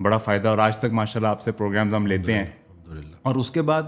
بڑا فائدہ, اور آج تک ماشاء اللہ آپ سے پروگرامز ہم لیتے ہیں. اور اس کے بعد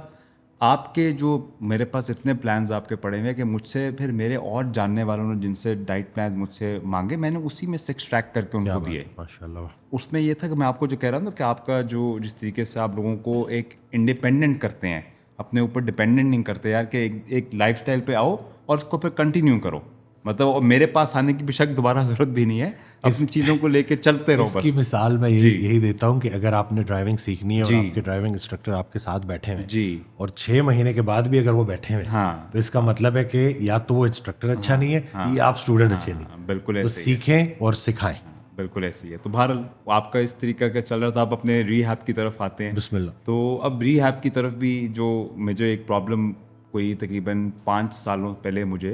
آپ کے جو میرے پاس اتنے پلانز آپ کے پڑے ہوئے ہیں کہ مجھ سے پھر میرے اور جاننے والوں نے جن سے ڈائٹ پلانز مجھ سے مانگے, میں نے اسی میں سے ایکسٹریکٹ کر کے ان کو دیے. ماشاء اللہ. اس میں یہ تھا کہ میں آپ کو جو کہہ رہا ہوں کہ آپ کا جو جس طریقے سے آپ لوگوں کو ایک انڈیپینڈنٹ کرتے ہیں, اپنے اوپر ڈپینڈنٹ نہیں کرتے یار, کہ ایک لائف اسٹائل پہ آؤ اور اس کو پھر کنٹینیو کرو. مطلب میرے پاس آنے کی بے شک دوبارہ ضرورت بھی نہیں ہے, اپنی چیزوں کو لے کے چلتے رہو. اس کی مثال میں یہی دیتا ہوں کہ اگر آپ نے ڈرائیونگ سیکھنی ہے اور آپ کے ڈرائیونگ انسٹرکٹر آپ کے ساتھ بیٹھے ہوئے جی, اور 6 مہینے کے بعد بھی اگر وہ بیٹھے ہوئے تو اس کا مطلب ہے کہ یا تو وہ انسٹرکٹر اچھا نہیں ہے یا آپ اسٹوڈنٹ اچھے نہیں. بالکل تو سیکھیں اور سکھائیں. بالکل ایسے ہی ہے. تو بہرحال آپ کا اس طریقہ کا چل رہا تھا, آپ اپنے ری ہیب کی طرف آتے ہیں. بسم اللہ. تو اب ری ہیب کی طرف بھی جو مجھے ایک پرابلم کوئی تقریباً 5 سالوں پہلے مجھے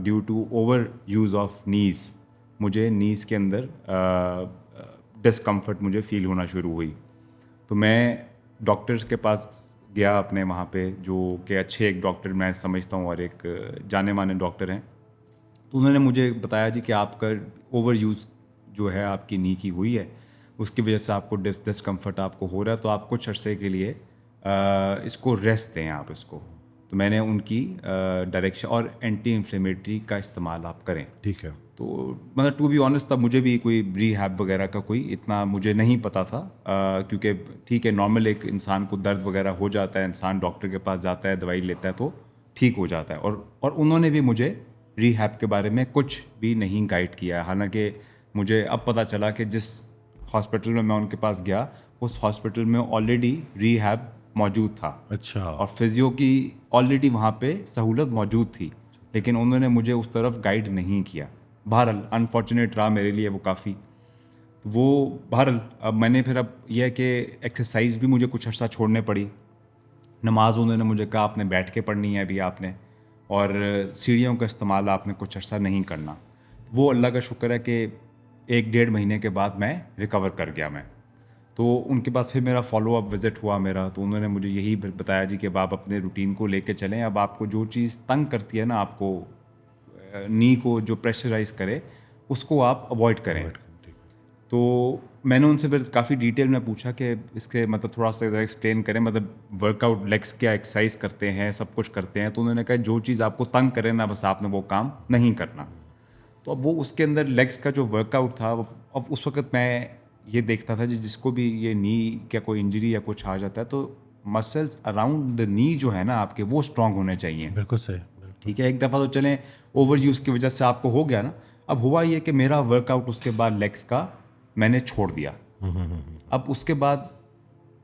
due to overuse of knees, مجھے نیز کے اندر ڈسکمفرٹ مجھے فیل ہونا شروع ہوئی. تو میں ڈاکٹرز کے پاس گیا اپنے وہاں پہ, جو کہ اچھے ایک ڈاکٹر میں سمجھتا ہوں اور ایک جانے مانے ڈاکٹر ہیں. تو انہوں نے مجھے بتایا جی کہ آپ کا اوور یوز جو ہے آپ کی نی کی ہوئی ہے, اس کی وجہ سے آپ کو ڈسکمفرٹ آپ کو ہو رہا ہے, تو آپ کچھ عرصے کے لیے اس کو ریسٹ دیں آپ اس کو. تو میں نے ان کی ڈائریکشن, اور اینٹی انفلیمیٹری کا استعمال آپ کریں. ٹھیک ہے. تو مطلب ٹو بی آنیسٹ تب مجھے بھی کوئی ری ہیب وغیرہ کا کوئی اتنا مجھے نہیں پتہ تھا, کیونکہ ٹھیک ہے نارمل ایک انسان کو درد وغیرہ ہو جاتا ہے, انسان ڈاکٹر کے پاس جاتا ہے, دوائی لیتا ہے تو ٹھیک ہو جاتا ہے. اور انہوں نے بھی مجھے ری ہیب کے بارے میں کچھ بھی نہیں گائیڈ کیا ہے. حالانکہ مجھے اب پتہ چلا کہ جس ہاسپٹل میں ان کے پاس گیا, اس ہاسپٹل میں آلریڈی ری ہیب موجود تھا. اچھا. اور فزیو کی آلریڈی وہاں پہ سہولت موجود تھی, لیکن انہوں نے مجھے اس طرف گائیڈ نہیں کیا. بہرحال انفارچونیٹ رہا میرے لیے وہ کافی. وہ بہرحال اب میں نے پھر اب یہ ہے کہ ایکسرسائز بھی مجھے کچھ عرصہ چھوڑنے پڑی. نماز انہوں نے مجھے کہا آپ نے بیٹھ کے پڑھنی ہے ابھی آپ نے, اور سیڑھیوں کا استعمال آپ نے کچھ عرصہ نہیں کرنا. وہ اللہ کا شکر ہے کہ 1-1.5 مہینے کے بعد میں ریکور کر گیا میں. تو ان کے بعد پھر میرا فالو اپ وزٹ ہوا میرا, تو انہوں نے مجھے یہی بتایا جی کہ اب آپ اپنے روٹین کو لے کے چلیں. اب آپ کو جو چیز تنگ کرتی ہے نا, آپ کو نی کو جو پریشرائز کرے, اس کو آپ اوائڈ کریں. تو میں نے ان سے پھر کافی ڈیٹیل میں پوچھا کہ اس کے مطلب تھوڑا سا ایکسپلین کریں, مطلب ورک آؤٹ لیگس کیا ایکسرسائز کرتے ہیں, سب کچھ کرتے ہیں. تو انہوں نے کہا جو چیز آپ کو تنگ کرے نا, بس آپ نے وہ کام نہیں کرنا. تو اب وہ اس کے اندر لیگس کا جو ورک آؤٹ تھا, اب اس وقت میں یہ دیکھتا تھا جس کو بھی یہ نی کا کوئی انجری یا کچھ آ جاتا ہے, تو مسلس اراؤنڈ دا نی جو ہے نا آپ کے, وہ اسٹرانگ ہونے چاہیے. بالکل صحیح. ٹھیک ہے, ایک دفعہ تو چلیں اوور یوز کی وجہ سے آپ کو ہو گیا نا. اب ہوا یہ کہ میرا ورک آؤٹ اس کے بعد لیگس کا میں نے چھوڑ دیا. اب اس کے بعد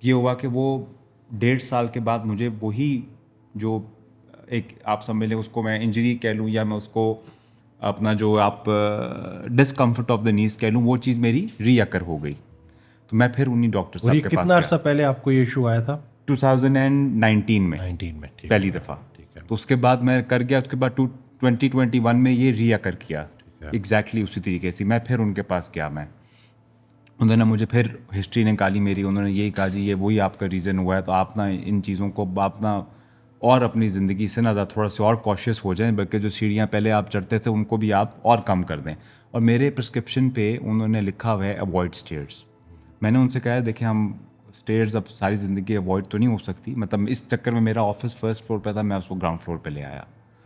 یہ ہوا کہ وہ 1.5 سال کے بعد مجھے وہی جو ایک آپ سمجھ لیں اس کو میں انجری کہہ لوں, یا میں اس کو اپنا جو آپ ڈسکمفرٹ آف دا نیز کہہ لوں, وہ چیز میری ری اکر ہو گئی. تو میں پھر انہیں ڈاکٹر صاحب کے پاس گیا. کتنا عرصہ پہلے آپ کو یہ ایشو آیا تھا؟ 2019 میں پہلی دفعہ. تو اس کے بعد میں کر گیا, اس کے بعد 2021 میں یہ ری اکر کیا ایگزیکٹلی اسی طریقے سے. میں پھر ان کے پاس گیا, میں انہوں نے مجھے پھر ہسٹری نکالی میری, انہوں نے یہی کہا جی یہ وہی آپ کا ریزن ہوا ہے, تو آپ نا ان چیزوں کو آپ نا اور اپنی زندگی سے نا تھوڑا سا اور کوشش ہو جائیں, بلکہ جو سیڑھیاں پہلے آپ چڑھتے تھے ان کو بھی آپ اور کم کر دیں. اور میرے پرسکرپشن پہ انہوں نے لکھا ہوا ہے اوائڈ اسٹیئرس. میں نے ان سے کہا دیکھیں ہم اسٹیئرز اب ساری زندگی اوائڈ تو نہیں ہو سکتی, مطلب اس چکر میں میرا آفس فرسٹ فلور پہ تھا, میں اس کو گراؤنڈ فلور پہ لے آیا.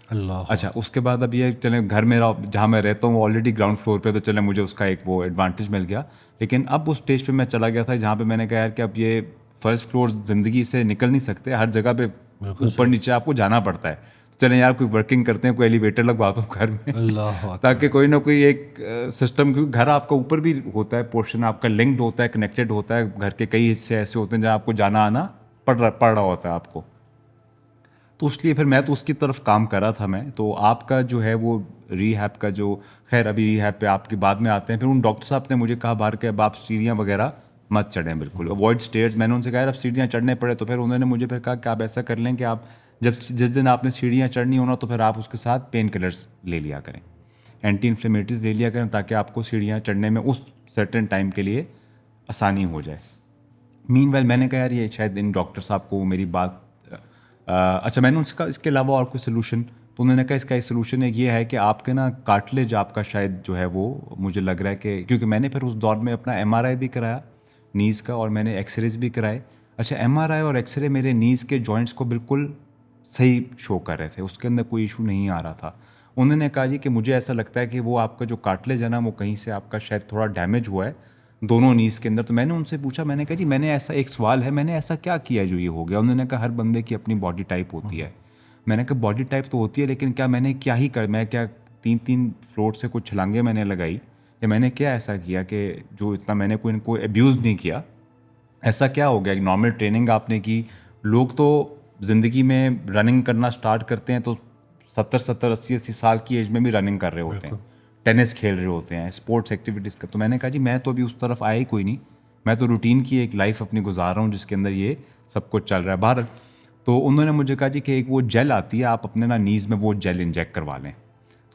اللہ. اچھا, اس کے بعد اب یہ چلیں گھر میرا جہاں میں رہتا ہوں وہ آلریڈی گراؤنڈ فلور پہ, تو چلیں مجھے اس کا ایک وہ ایڈوانٹیج مل گیا. لیکن اب اس اسٹیج پہ میں چلا گیا تھا جہاں پہ میں نے کہا یار کہ اب یہ فرسٹ فلور زندگی سے نکل نہیں سکتے, ہر جگہ پہ اوپر نیچے آپ کو جانا پڑتا ہے. چلیں یار کوئی ورکنگ کرتے ہیں, کوئی ایلیویٹر لگوا دو گھر میں, اللہ, تاکہ کوئی نہ کوئی ایک سسٹم, کیونکہ گھر آپ کا اوپر بھی ہوتا ہے, پورشن آپ کا لنکڈ ہوتا ہے, کنیکٹڈ ہوتا ہے. گھر کے کئی حصے ایسے ہوتے ہیں جہاں آپ کو جانا آنا پڑ رہا ہوتا ہے آپ کو. تو اس لیے پھر میں تو اس کی طرف کام کر رہا تھا میں. تو آپ کا جو ہے وہ ری ہیب کا جو, خیر ابھی ری ہیب پہ آپ کی بعد میں آتے ہیں. پھر ان ڈاکٹر صاحب نے مجھے کہا باہر کہ اب آپ سیڑھیاں وغیرہ مت چڑھیں, بالکل اوائڈ اسٹیئرز. میں نے ان سے کہا اب سیڑھیاں چڑھنے پڑے, تو پھر انہوں نے مجھے پھر کہا کہ آپ ایسا کر لیں کہ آپ جس دن آپ نے سیڑھیاں چڑھنی ہونا تو پھر آپ اس کے ساتھ پین کلرز لے لیا کریں, اینٹی انفلیمیٹریز لے لیا کریں, تاکہ آپ کو سیڑھیاں چڑھنے میں اس سرٹن ٹائم کے لیے آسانی ہو جائے. مین ویل میں نے کہا یار یہ شاید ان ڈاکٹر صاحب کو میری بات اچھا, میں نے ان سے کہا اس کے علاوہ اور کوئی سلوشن, تو انہوں نے کہا اس کا ایک سلوشن ہے یہ ہے کہ آپ کے نا کارٹلیج آپ کا شاید جو ہے وہ مجھے لگ رہا ہے کہ, کیونکہ میں نے پھر اس دور میں اپنا MRI بھی کرایا, نیز کا, اور میں نے ایکس ریز بھی کرائے. اچھا, MRI اور ایکس رے میرے نیز کے جوائنٹس کو بالکل صحیح شو کر رہے تھے, اس کے اندر کوئی ایشو نہیں آ رہا تھا. انہوں نے کہا جی کہ مجھے ایسا لگتا ہے کہ وہ آپ کا جو کارٹلیج ہے نا وہ کہیں سے آپ کا شاید تھوڑا ڈیمیج ہوا ہے دونوں نیز کے اندر. تو میں نے ان سے پوچھا, میں نے کہا جی میں نے ایسا ایک سوال ہے, میں نے ایسا کیا کیا جو یہ ہو گیا؟ انہوں نے کہا ہر بندے کی اپنی باڈی ٹائپ ہوتی ہے. میں نے کہا باڈی ٹائپ تو ہوتی ہے, لیکن کیا میں نے کیا ہی میں کیا 3 فلور سے کچھ چھلانگیں میں نے لگائی, یا میں نے کیا ایسا کیا کہ جو اتنا میں نے کوئی ان کو ابیوز نہیں کیا؟ ایسا کیا ہو گیا؟ ایک نارمل ٹریننگ آپ نے کی. لوگ تو زندگی میں رننگ کرنا سٹارٹ کرتے ہیں تو 70 80 سال کی ایج میں بھی رننگ کر رہے ہوتے ہیں, ٹینس کھیل رہے ہوتے ہیں, اسپورٹس ایکٹیویٹیز کا. تو میں نے کہا جی میں تو ابھی اس طرف آیا ہی کوئی نہیں, میں تو روٹین کی ایک لائف اپنی گزار رہا ہوں جس کے اندر یہ سب کچھ چل رہا ہے باہر. تو انہوں نے مجھے کہا جی کہ ایک وہ جیل آتی ہے, آپ اپنے نا نیز میں وہ جیل انجیکٹ کروا لیں,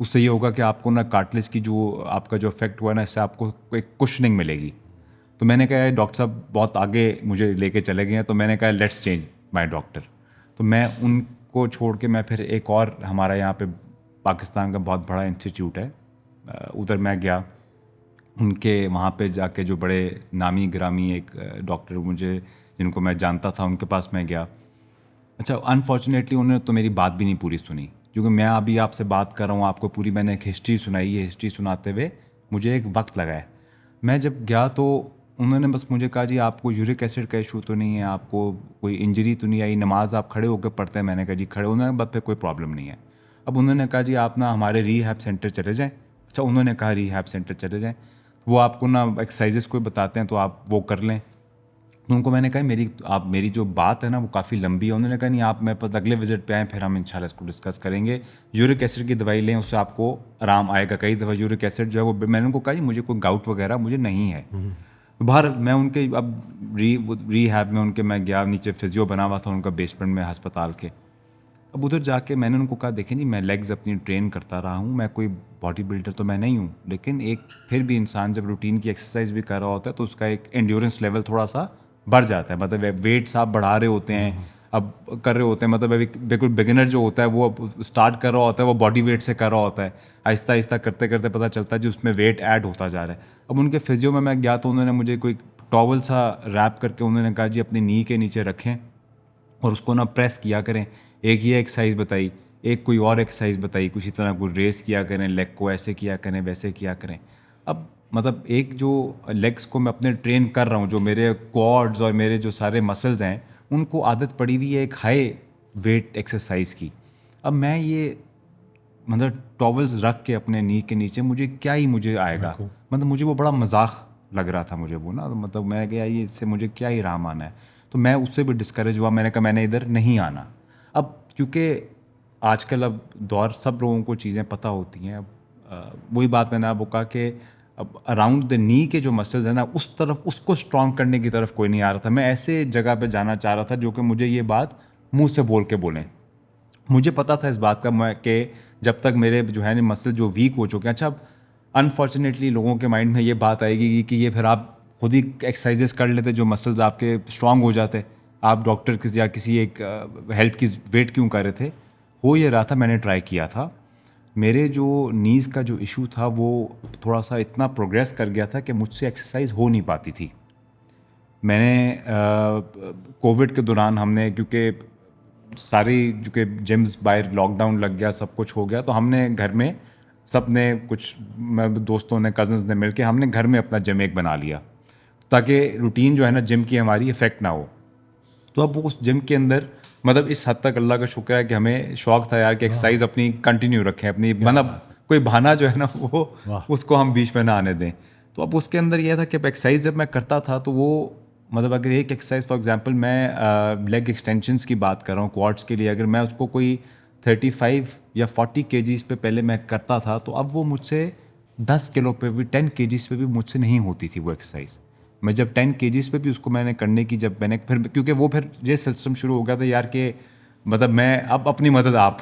تو اس سے یہ ہوگا کہ آپ کو نا کارٹلیج کی جو آپ کا جو افیکٹ ہوا ہے نا, اس سے آپ کو ایک کشننگ ملے گی. تو میں نے کہا ڈاکٹر صاحب بہت آگے مجھے لے کے چلے گئے ہیں, تو میں نے کہا لیٹس چینج مائی ڈاکٹر. تو میں ان کو چھوڑ کے میں پھر ایک اور ہمارا یہاں پہ پاکستان کا بہت بڑا انسٹیٹیوٹ ہے, ادھر میں گیا. ان کے وہاں پہ جا کے جو بڑے نامی گرامی ایک ڈاکٹر مجھے جن کو میں جانتا تھا ان کے پاس میں گیا. اچھا, انفارچونیٹلی انہوں نے تو میری بات بھی نہیں پوری سنی, کیونکہ میں ابھی آپ سے بات کر رہا ہوں, آپ کو پوری میں نے ایک ہسٹری سنائی ہے. ہسٹری سناتے ہوئے مجھے ایک وقت لگا ہے. میں جب گیا تو انہوں نے بس مجھے کہا جی آپ کو یورک ایسڈ کا ایشو تو نہیں ہے, آپ کو کوئی انجری تو نہیں آئی, نماز آپ کھڑے ہو کے پڑھتے ہیں؟ میں نے کہا جی کھڑے. انہوں نے بس پہ کوئی پرابلم نہیں ہے. اب انہوں نے کہا جی آپ نا ہمارے ری ہیب سینٹر چلے جائیں. اچھا, انہوں نے کہا ری ہیب سینٹر چلے جائیں, وہ آپ کو نا ایکسرسائزز کوئی بتاتے ہیں تو آپ وہ کر لیں. تو ان کو میں نے کہا میری جو بات ہے نا وہ کافی لمبی ہے. انہوں نے کہا نہیں, آپ میرے پاس اگلے وزٹ پہ آئیں, پھر ہم انشاءاللہ اس کو ڈسکس کریں گے. یورک ایسڈ کی دوائی لیں, اس سے آپ کو آرام آئے گا. کئی دفعہ یورک ایسڈ جو ہے وہ, میں نے ان کو کہا جی مجھے کوئی گاؤٹ وغیرہ مجھے نہیں ہے. باہر میں ان کے اب ری ہیب میں ان کے میں گیا, نیچے فزیو بنا ہوا تھا ان کا بیسمنٹ میں ہسپتال کے. اب ادھر جا کے میں نے ان کو کہا دیکھیں جی میں لیگز اپنی ٹرین کرتا رہا ہوں, میں کوئی باڈی بلڈر تو میں نہیں ہوں, لیکن ایک پھر بھی انسان جب روٹین کی ایکسرسائز بھی کر رہا ہوتا ہے تو اس کا ایک انڈیورنس لیول تھوڑا سا بڑھ جاتا ہے. مطلب ویٹس آپ بڑھا رہے ہوتے ہیں, اب کر رہے ہوتے ہیں, مطلب ابھی بالکل بگنر جو ہوتا ہے وہ اسٹارٹ کر رہا ہوتا ہے وہ باڈی ویٹ سے کر رہا ہوتا ہے, آہستہ آہستہ کرتے کرتے پتہ چلتا ہے جی اس میں ویٹ ایڈ ہوتا جا رہا ہے. اب ان کے فزیو میں گیا تو انہوں نے مجھے کوئی ٹاول سا ریپ کر کے انہوں نے کہا جی اپنی نی کے نیچے رکھیں اور اس کو نا پریس کیا کریں. ایک یہ ایکسرسائز بتائی, ایک کوئی اور ایکسرسائز بتائی, کسی طرح کوئی ریس کیا کریں, لیگ کو ایسے کیا کریں ویسے کیا کریں. اب مطلب ایک جو لیگس کو میں اپنے ٹرین کر رہا ہوں, جو میرے کوارڈز اور میرے جو سارے مسلز ہیں ان کو عادت پڑی ہوئی ہے ایک ہائی ویٹ ایکسرسائز کی. اب میں یہ مطلب ٹاولز رکھ کے اپنے نی کے نیچے مجھے آئے گا, مطلب مجھے وہ بڑا مذاق لگ رہا تھا مجھے وہ نا, مطلب میں کہ یہ اس سے مجھے کیا ہی آرام آنا ہے. تو میں اس سے بھی ڈسکریج ہوا, میں نے کہا میں نے ادھر نہیں آنا. اب کیونکہ آج کل اب دور سب لوگوں کو چیزیں پتہ ہوتی ہیں, اب وہی بات میں نے آپ کو کہا کہ اب اراؤنڈ دا نی کے جو مسلز ہیں نا اس طرف اس کو اسٹرانگ کرنے کی طرف کوئی نہیں آ رہا تھا. میں ایسے جگہ پہ جانا چاہ رہا تھا جو کہ مجھے یہ بات منہ سے بول کے بولیں. مجھے پتہ تھا اس بات کا کہ جب تک میرے جو ہے نا مسل جو ویک ہو چکے ہیں. اچھا, انفارچونیٹلی لوگوں کے مائنڈ میں یہ بات آئے گی کہ یہ پھر آپ خود ہی ایکسرسائزز کر لیتے جو مسلز آپ کے اسٹرانگ ہو جاتے, آپ ڈاکٹر یا کسی ایک ہیلپ کی ویٹ کیوں کر رہے تھے. ہو یہ رہا تھا, میں نے ٹرائی کیا تھا. میرے جو نیز کا جو ایشو تھا وہ تھوڑا سا اتنا پروگریس کر گیا تھا کہ مجھ سے ایکسرسائز ہو نہیں پاتی تھی. میں نے کووڈ کے دوران ہم نے کیونکہ ساری جو کہ جمز باہر لاک ڈاؤن لگ گیا, سب کچھ ہو گیا, تو ہم نے گھر میں سب نے کچھ دوستوں نے کزنز نے مل کے ہم نے گھر میں اپنا جم ایک بنا لیا تاکہ روٹین جو ہے نا جم کی ہماری افیکٹ نہ ہو. تو اب اس جم کے اندر مطلب اس حد تک اللہ کا شکر ہے کہ ہمیں شوق تھا یار کہ ایکسرسائز اپنی کنٹینیو رکھیں, اپنی مطلب کوئی بہانہ جو ہے نا وہ اس کو ہم بیچ میں نہ آنے دیں. تو اب اس کے اندر یہ تھا کہ ایکسرسائز جب میں کرتا تھا تو وہ مطلب اگر ایک ایکسرسائز فار ایگزامپل میں لیگ ایکسٹینشنس کی بات کر رہا ہوں کوارڈز کے لیے, اگر میں اس کو کوئی 35 یا 40 kgs پہ پہلے میں کرتا تھا تو اب وہ مجھ سے 10 کلو پہ بھی 10 kgs پہ بھی مجھ سے نہیں ہوتی تھی وہ ایکسرسائز. میں جب 10 kgs پہ بھی اس کو میں نے کرنے کی جب میں نے پھر کیونکہ وہ پھر یہ سسٹم شروع ہو گیا تھا یار کہ مطلب میں اب اپنی مدد آپ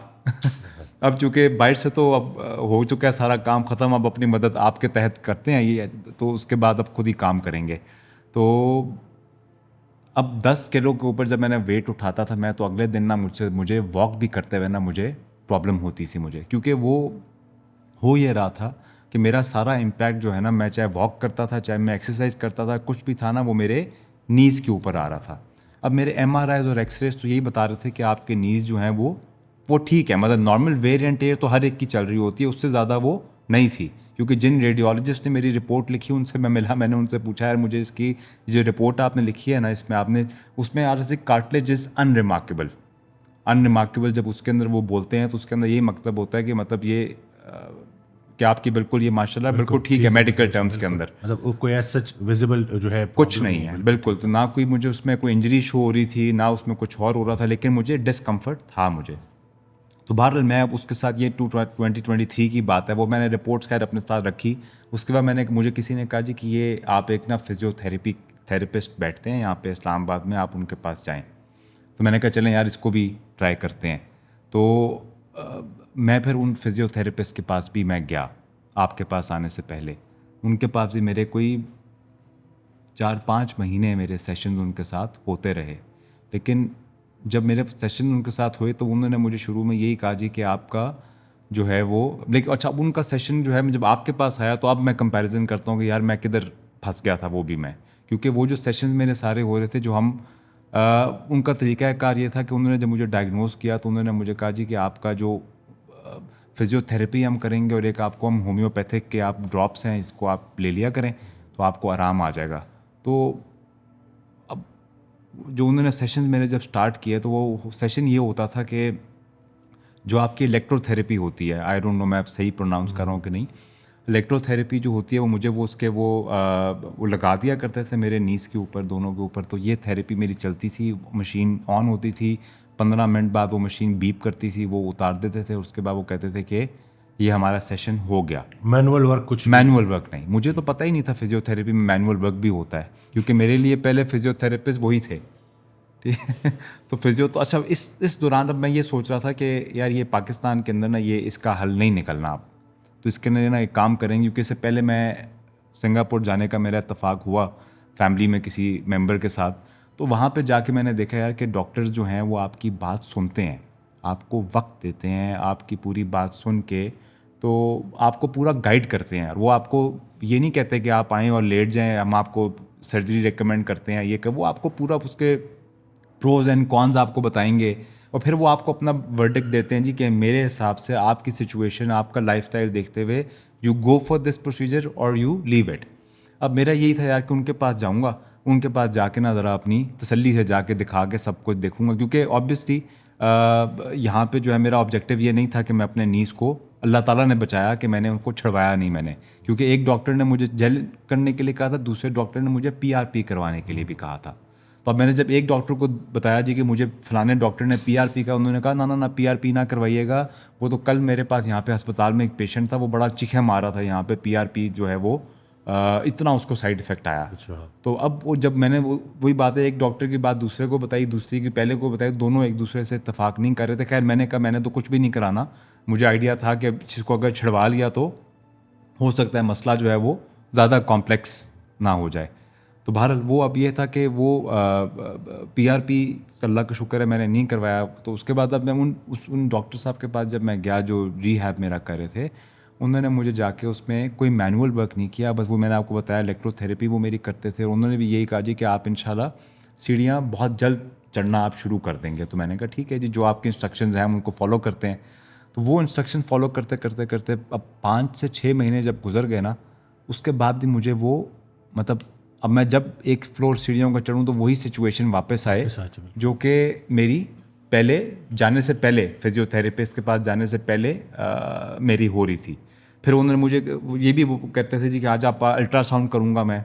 اب چونکہ باہر سے تو اب ہو چکا ہے سارا کام ختم, اب اپنی مدد آپ کے تحت کرتے ہیں یہ, تو اس کے بعد اب خود ہی کام کریں گے. تو اب 10 کلو کے اوپر جب میں نے ویٹ اٹھاتا تھا میں تو اگلے دن نا مجھے واک بھی کرتے ہوئے نا مجھے پرابلم ہوتی تھی مجھے, کیونکہ وہ ہو یہ رہا تھا کہ میرا سارا امپیکٹ جو ہے نا, میں چاہے واک کرتا تھا, چاہے میں ایکسرسائز کرتا تھا, کچھ بھی تھا نا, وہ میرے نیز کے اوپر آ رہا تھا. اب میرے ایم آر آئیز اور ایکس ریز تو یہی بتا رہے تھے کہ آپ کے نیز جو ہیں وہ ٹھیک ہے, مطلب نارمل ویئر اینڈ ٹیئر تو ہر ایک کی چل رہی ہوتی ہے, اس سے زیادہ وہ نہیں تھی. کیونکہ جن ریڈیولوجسٹ نے میری رپورٹ لکھی ان سے میں ملا, میں نے ان سے پوچھا یار مجھے اس کی جو رپورٹ آپ نے لکھی ہے نا, اس میں آپ نے اس میں آر کارٹلیج از انریمارکیبل جب اس کے اندر وہ بولتے ہیں تو اس کے اندر یہ مطلب ہوتا ہے کہ مطلب یہ کہ آپ کی بالکل یہ ماشاء اللہ بالکل ٹھیک ہے میڈیکل ٹرمز کے اندر, مطلب کوئی ایز سچ ویزیبل جو ہے کچھ نہیں ہے بالکل. تو نہ کوئی مجھے اس میں کوئی انجری شو ہو رہی تھی, نہ اس میں کچھ اور ہو رہا تھا, لیکن مجھے ڈسکمفرٹ تھا مجھے. تو بہرحال میں اب اس کے ساتھ یہ 2023 کی بات ہے, وہ میں نے رپورٹس خیر اپنے ساتھ رکھی. اس کے بعد مجھے کسی نے کہا جی کہ یہ آپ ایک نا تھیراپسٹ بیٹھتے ہیں یہاں پہ اسلام آباد میں, آپ ان کے پاس جائیں. تو میں نے کہا چلیں یار اس کو بھی ٹرائی کرتے ہیں. تو میں پھر ان فزیوتھیراپسٹ کے پاس بھی میں گیا آپ کے پاس آنے سے پہلے. ان کے پاس بھی میرے کوئی 4-5 مہینے میرے سیشنز ان کے ساتھ ہوتے رہے. لیکن جب میرے سیشن ان کے ساتھ ہوئے تو انہوں نے مجھے شروع میں یہی کہا جی کہ آپ کا جو ہے وہ, لیکن اچھا اب ان کا سیشن جو ہے جب آپ کے پاس آیا تو اب میں کمپیریزن کرتا ہوں کہ یار میں کدھر پھنس گیا تھا وہ بھی میں, کیونکہ وہ جو سیشنز میرے سارے ہو رہے تھے جو ہم ان کا طریقہ کار یہ تھا کہ انہوں نے جب مجھے ڈائگنوز کیا تو انہوں نے مجھے کہا جی کہ آپ کا جو فزیوتھیراپی ہم کریں گے اور ایک آپ کو ہم ہومیوپیتھک کے آپ ڈراپس ہیں اس کو آپ لے لیا کریں تو آپ کو آرام آ جائے گا. تو اب جو انہوں نے سیشن میرے جب سٹارٹ کیے تو وہ سیشن یہ ہوتا تھا کہ جو آپ کی الیکٹرو تھیراپی ہوتی ہے, آئی ڈونٹ نو میں آپ صحیح پروناؤنس کر رہا ہوں کہ نہیں, الیکٹرو تھیراپی جو ہوتی ہے وہ مجھے وہ اس کے وہ لگا دیا کرتے تھے میرے نیز کے اوپر, دونوں کے اوپر. تو یہ تھیراپی میری چلتی تھی, مشین آن ہوتی تھی, 15 منٹ بعد وہ مشین بیپ کرتی تھی, وہ اتار دیتے تھے, اس کے بعد وہ کہتے تھے کہ یہ ہمارا سیشن ہو گیا. مینول ورک کچھ مینول ورک نہیں, مجھے تو پتہ ہی نہیں تھا فزیوتھیراپی میں مینول ورک بھی ہوتا ہے, کیونکہ میرے لیے پہلے فزیوتھیراپسٹ وہی تھے. تو تو اچھا اس دوران اب میں یہ سوچ رہا تھا کہ یار یہ پاکستان کے اندر نا یہ اس کا حل نہیں نکلنا اب, تو اس کے اندر نا ایک کام کریں گے. کیونکہ اس سے پہلے میں سنگاپور جانے کا میرا اتفاق ہوا فیملی میں کسی ممبر کے ساتھ, تو وہاں پہ جا کے میں نے دیکھا یار کہ ڈاکٹرز جو ہیں وہ آپ کی بات سنتے ہیں, آپ کو وقت دیتے ہیں, آپ کی پوری بات سن کے تو آپ کو پورا گائیڈ کرتے ہیں. وہ آپ کو یہ نہیں کہتے کہ آپ آئیں اور لیٹ جائیں, ہم آپ کو سرجری ریکمینڈ کرتے ہیں, یہ کہ وہ آپ کو پورا اس کے پروز اینڈ کونز آپ کو بتائیں گے, اور پھر وہ آپ کو اپنا ورڈکٹ دیتے ہیں جی کہ میرے حساب سے آپ کی سچویشن, آپ کا لائف اسٹائل دیکھتے ہوئے you go for this procedure اور یو لیو اٹ. اب میرا یہی تھا یار کہ ان کے پاس جاؤں گا, ان کے پاس جا کے نا ذرا اپنی تسلی سے جا کے دکھا کے سب کچھ دیکھوں گا, کیونکہ آبویسلی یہاں پہ جو ہے میرا آبجیکٹیو یہ نہیں تھا کہ میں اپنے نیز کو, اللہ تعالیٰ نے بچایا کہ میں نے ان کو چھڑوایا نہیں میں نے, کیونکہ ایک ڈاکٹر نے مجھے جیل کرنے کے لیے کہا تھا, دوسرے ڈاکٹر نے مجھے PRP کروانے کے لیے بھی کہا تھا. تو اب میں نے جب ایک ڈاکٹر کو بتایا جی کہ مجھے فلانے ڈاکٹر نے PRP کا, انہوں نے کہا نہ PRP نہ کروائیے گا. وہ تو کل میرے پاس یہاں پہ ہسپتال میں ایک پیشنٹ تھا, وہ بڑا چیخیں مار رہا تھا یہاں پہ, PRP جو ہے وہ اتنا اس کو سائڈ افیکٹ آیا. تو اب وہ جب میں نے وہی بات ہے, ایک ڈاکٹر کی بات دوسرے کو بتائی, دوسری کی پہلے کو بتائی, دونوں ایک دوسرے سے اتفاق نہیں کر رہے تھے. خیر میں نے کہا میں نے تو کچھ بھی نہیں کرانا, مجھے آئیڈیا تھا کہ جس کو اگر چھڑوا لیا تو ہو سکتا ہے مسئلہ جو ہے وہ زیادہ کمپلیکس نہ ہو جائے. تو بہرحال وہ اب یہ تھا کہ وہ PRP اللہ کا شکر ہے میں نے نہیں کروایا. تو اس کے بعد اب میں ان ڈاکٹر صاحب کے پاس جب میں گیا جو ریہیب میرا کر رہے تھے, انہوں نے مجھے جا کے اس میں کوئی مینول ورک نہیں کیا, بس وہ میں نے آپ کو بتایا الیکٹرو تھیراپی وہ میری کرتے تھے. انہوں نے بھی یہی کہا جی کہ آپ انشاءاللہ سیڑھیاں بہت جلد چڑھنا آپ شروع کر دیں گے. تو میں نے کہا ٹھیک ہے جی, جو آپ کے انسٹرکشنز ہیں ہم ان کو فالو کرتے ہیں. تو وہ انسٹرکشن فالو کرتے کرتے کرتے اب 5 سے 6 مہینے جب گزر گئے نا, اس کے بعد بھی مجھے وہ مطلب اب میں جب ایک فلور سیڑھیوں کا چڑھوں تو وہی سچویشن واپس آئے جو کہ میری پہلے جانے سے پہلے فزیوتھیراپسٹ کے پاس جانے سے پہلے میری ہو رہی تھی. پھر انہوں نے مجھے یہ بھی کہتے تھے جی کہ آج آپ الٹرا ساؤنڈ کروں گا میں,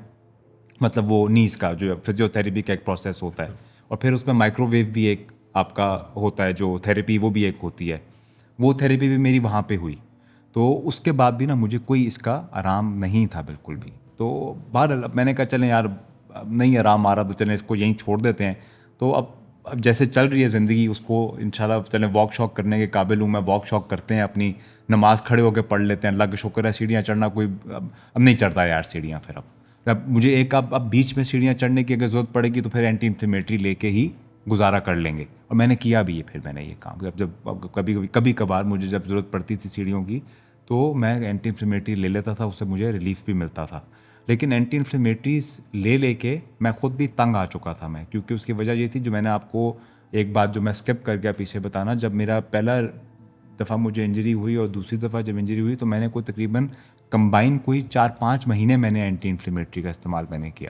مطلب وہ نیز کا جو فزیوتھیراپی کا ایک پروسیس ہوتا ہے, اور پھر اس میں مائکرو ویو بھی ایک آپ کا ہوتا ہے جو تھیراپی وہ بھی ایک ہوتی ہے, وہ تھیراپی بھی میری وہاں پہ ہوئی. تو اس کے بعد بھی نا مجھے کوئی اس کا آرام نہیں تھا بالکل بھی. تو بہرحال میں نے کہا چلیں یار نہیں آرام آ رہا تو چلیں اس کو یہیں چھوڑ دیتے ہیں. تو اب جیسے چل رہی ہے زندگی اس کو انشاءاللہ چلیں واک شاک کرنے کے قابل ہوں میں, واک شاک کرتے ہیں, اپنی نماز کھڑے ہو کے پڑھ لیتے ہیں, اللہ کا شکر ہے. سیڑھیاں چڑھنا کوئی اب نہیں چڑھتا یار سیڑھیاں. پھر اب مجھے ایک اب بیچ میں سیڑھیاں چڑھنے کی اگر ضرورت پڑے گی تو پھر اینٹی انفلیمیٹری لے کے ہی گزارا کر لیں گے. اور میں نے کیا بھی ہے, پھر میں نے یہ کام جب کبھی کبھار مجھے جب ضرورت پڑتی تھی سیڑھیوں کی تو میں اینٹی انفلیمیٹری لے لیتا تھا, اس سے مجھے ریلیف بھی ملتا تھا. لیکن اینٹی انفلیمیٹریز لے کے میں خود بھی تنگ آ چکا تھا میں, کیونکہ اس کی وجہ یہ تھی جو میں نے آپ کو ایک بات جو میں اسکپ کر گیا پیچھے بتانا, جب میرا پہلا دفعہ مجھے انجری ہوئی اور دوسری دفعہ جب انجری ہوئی تو میں نے کوئی تقریباً کمبائن کوئی 4-5 مہینے میں نے اینٹی انفلیمیٹری کا استعمال میں نے کیا.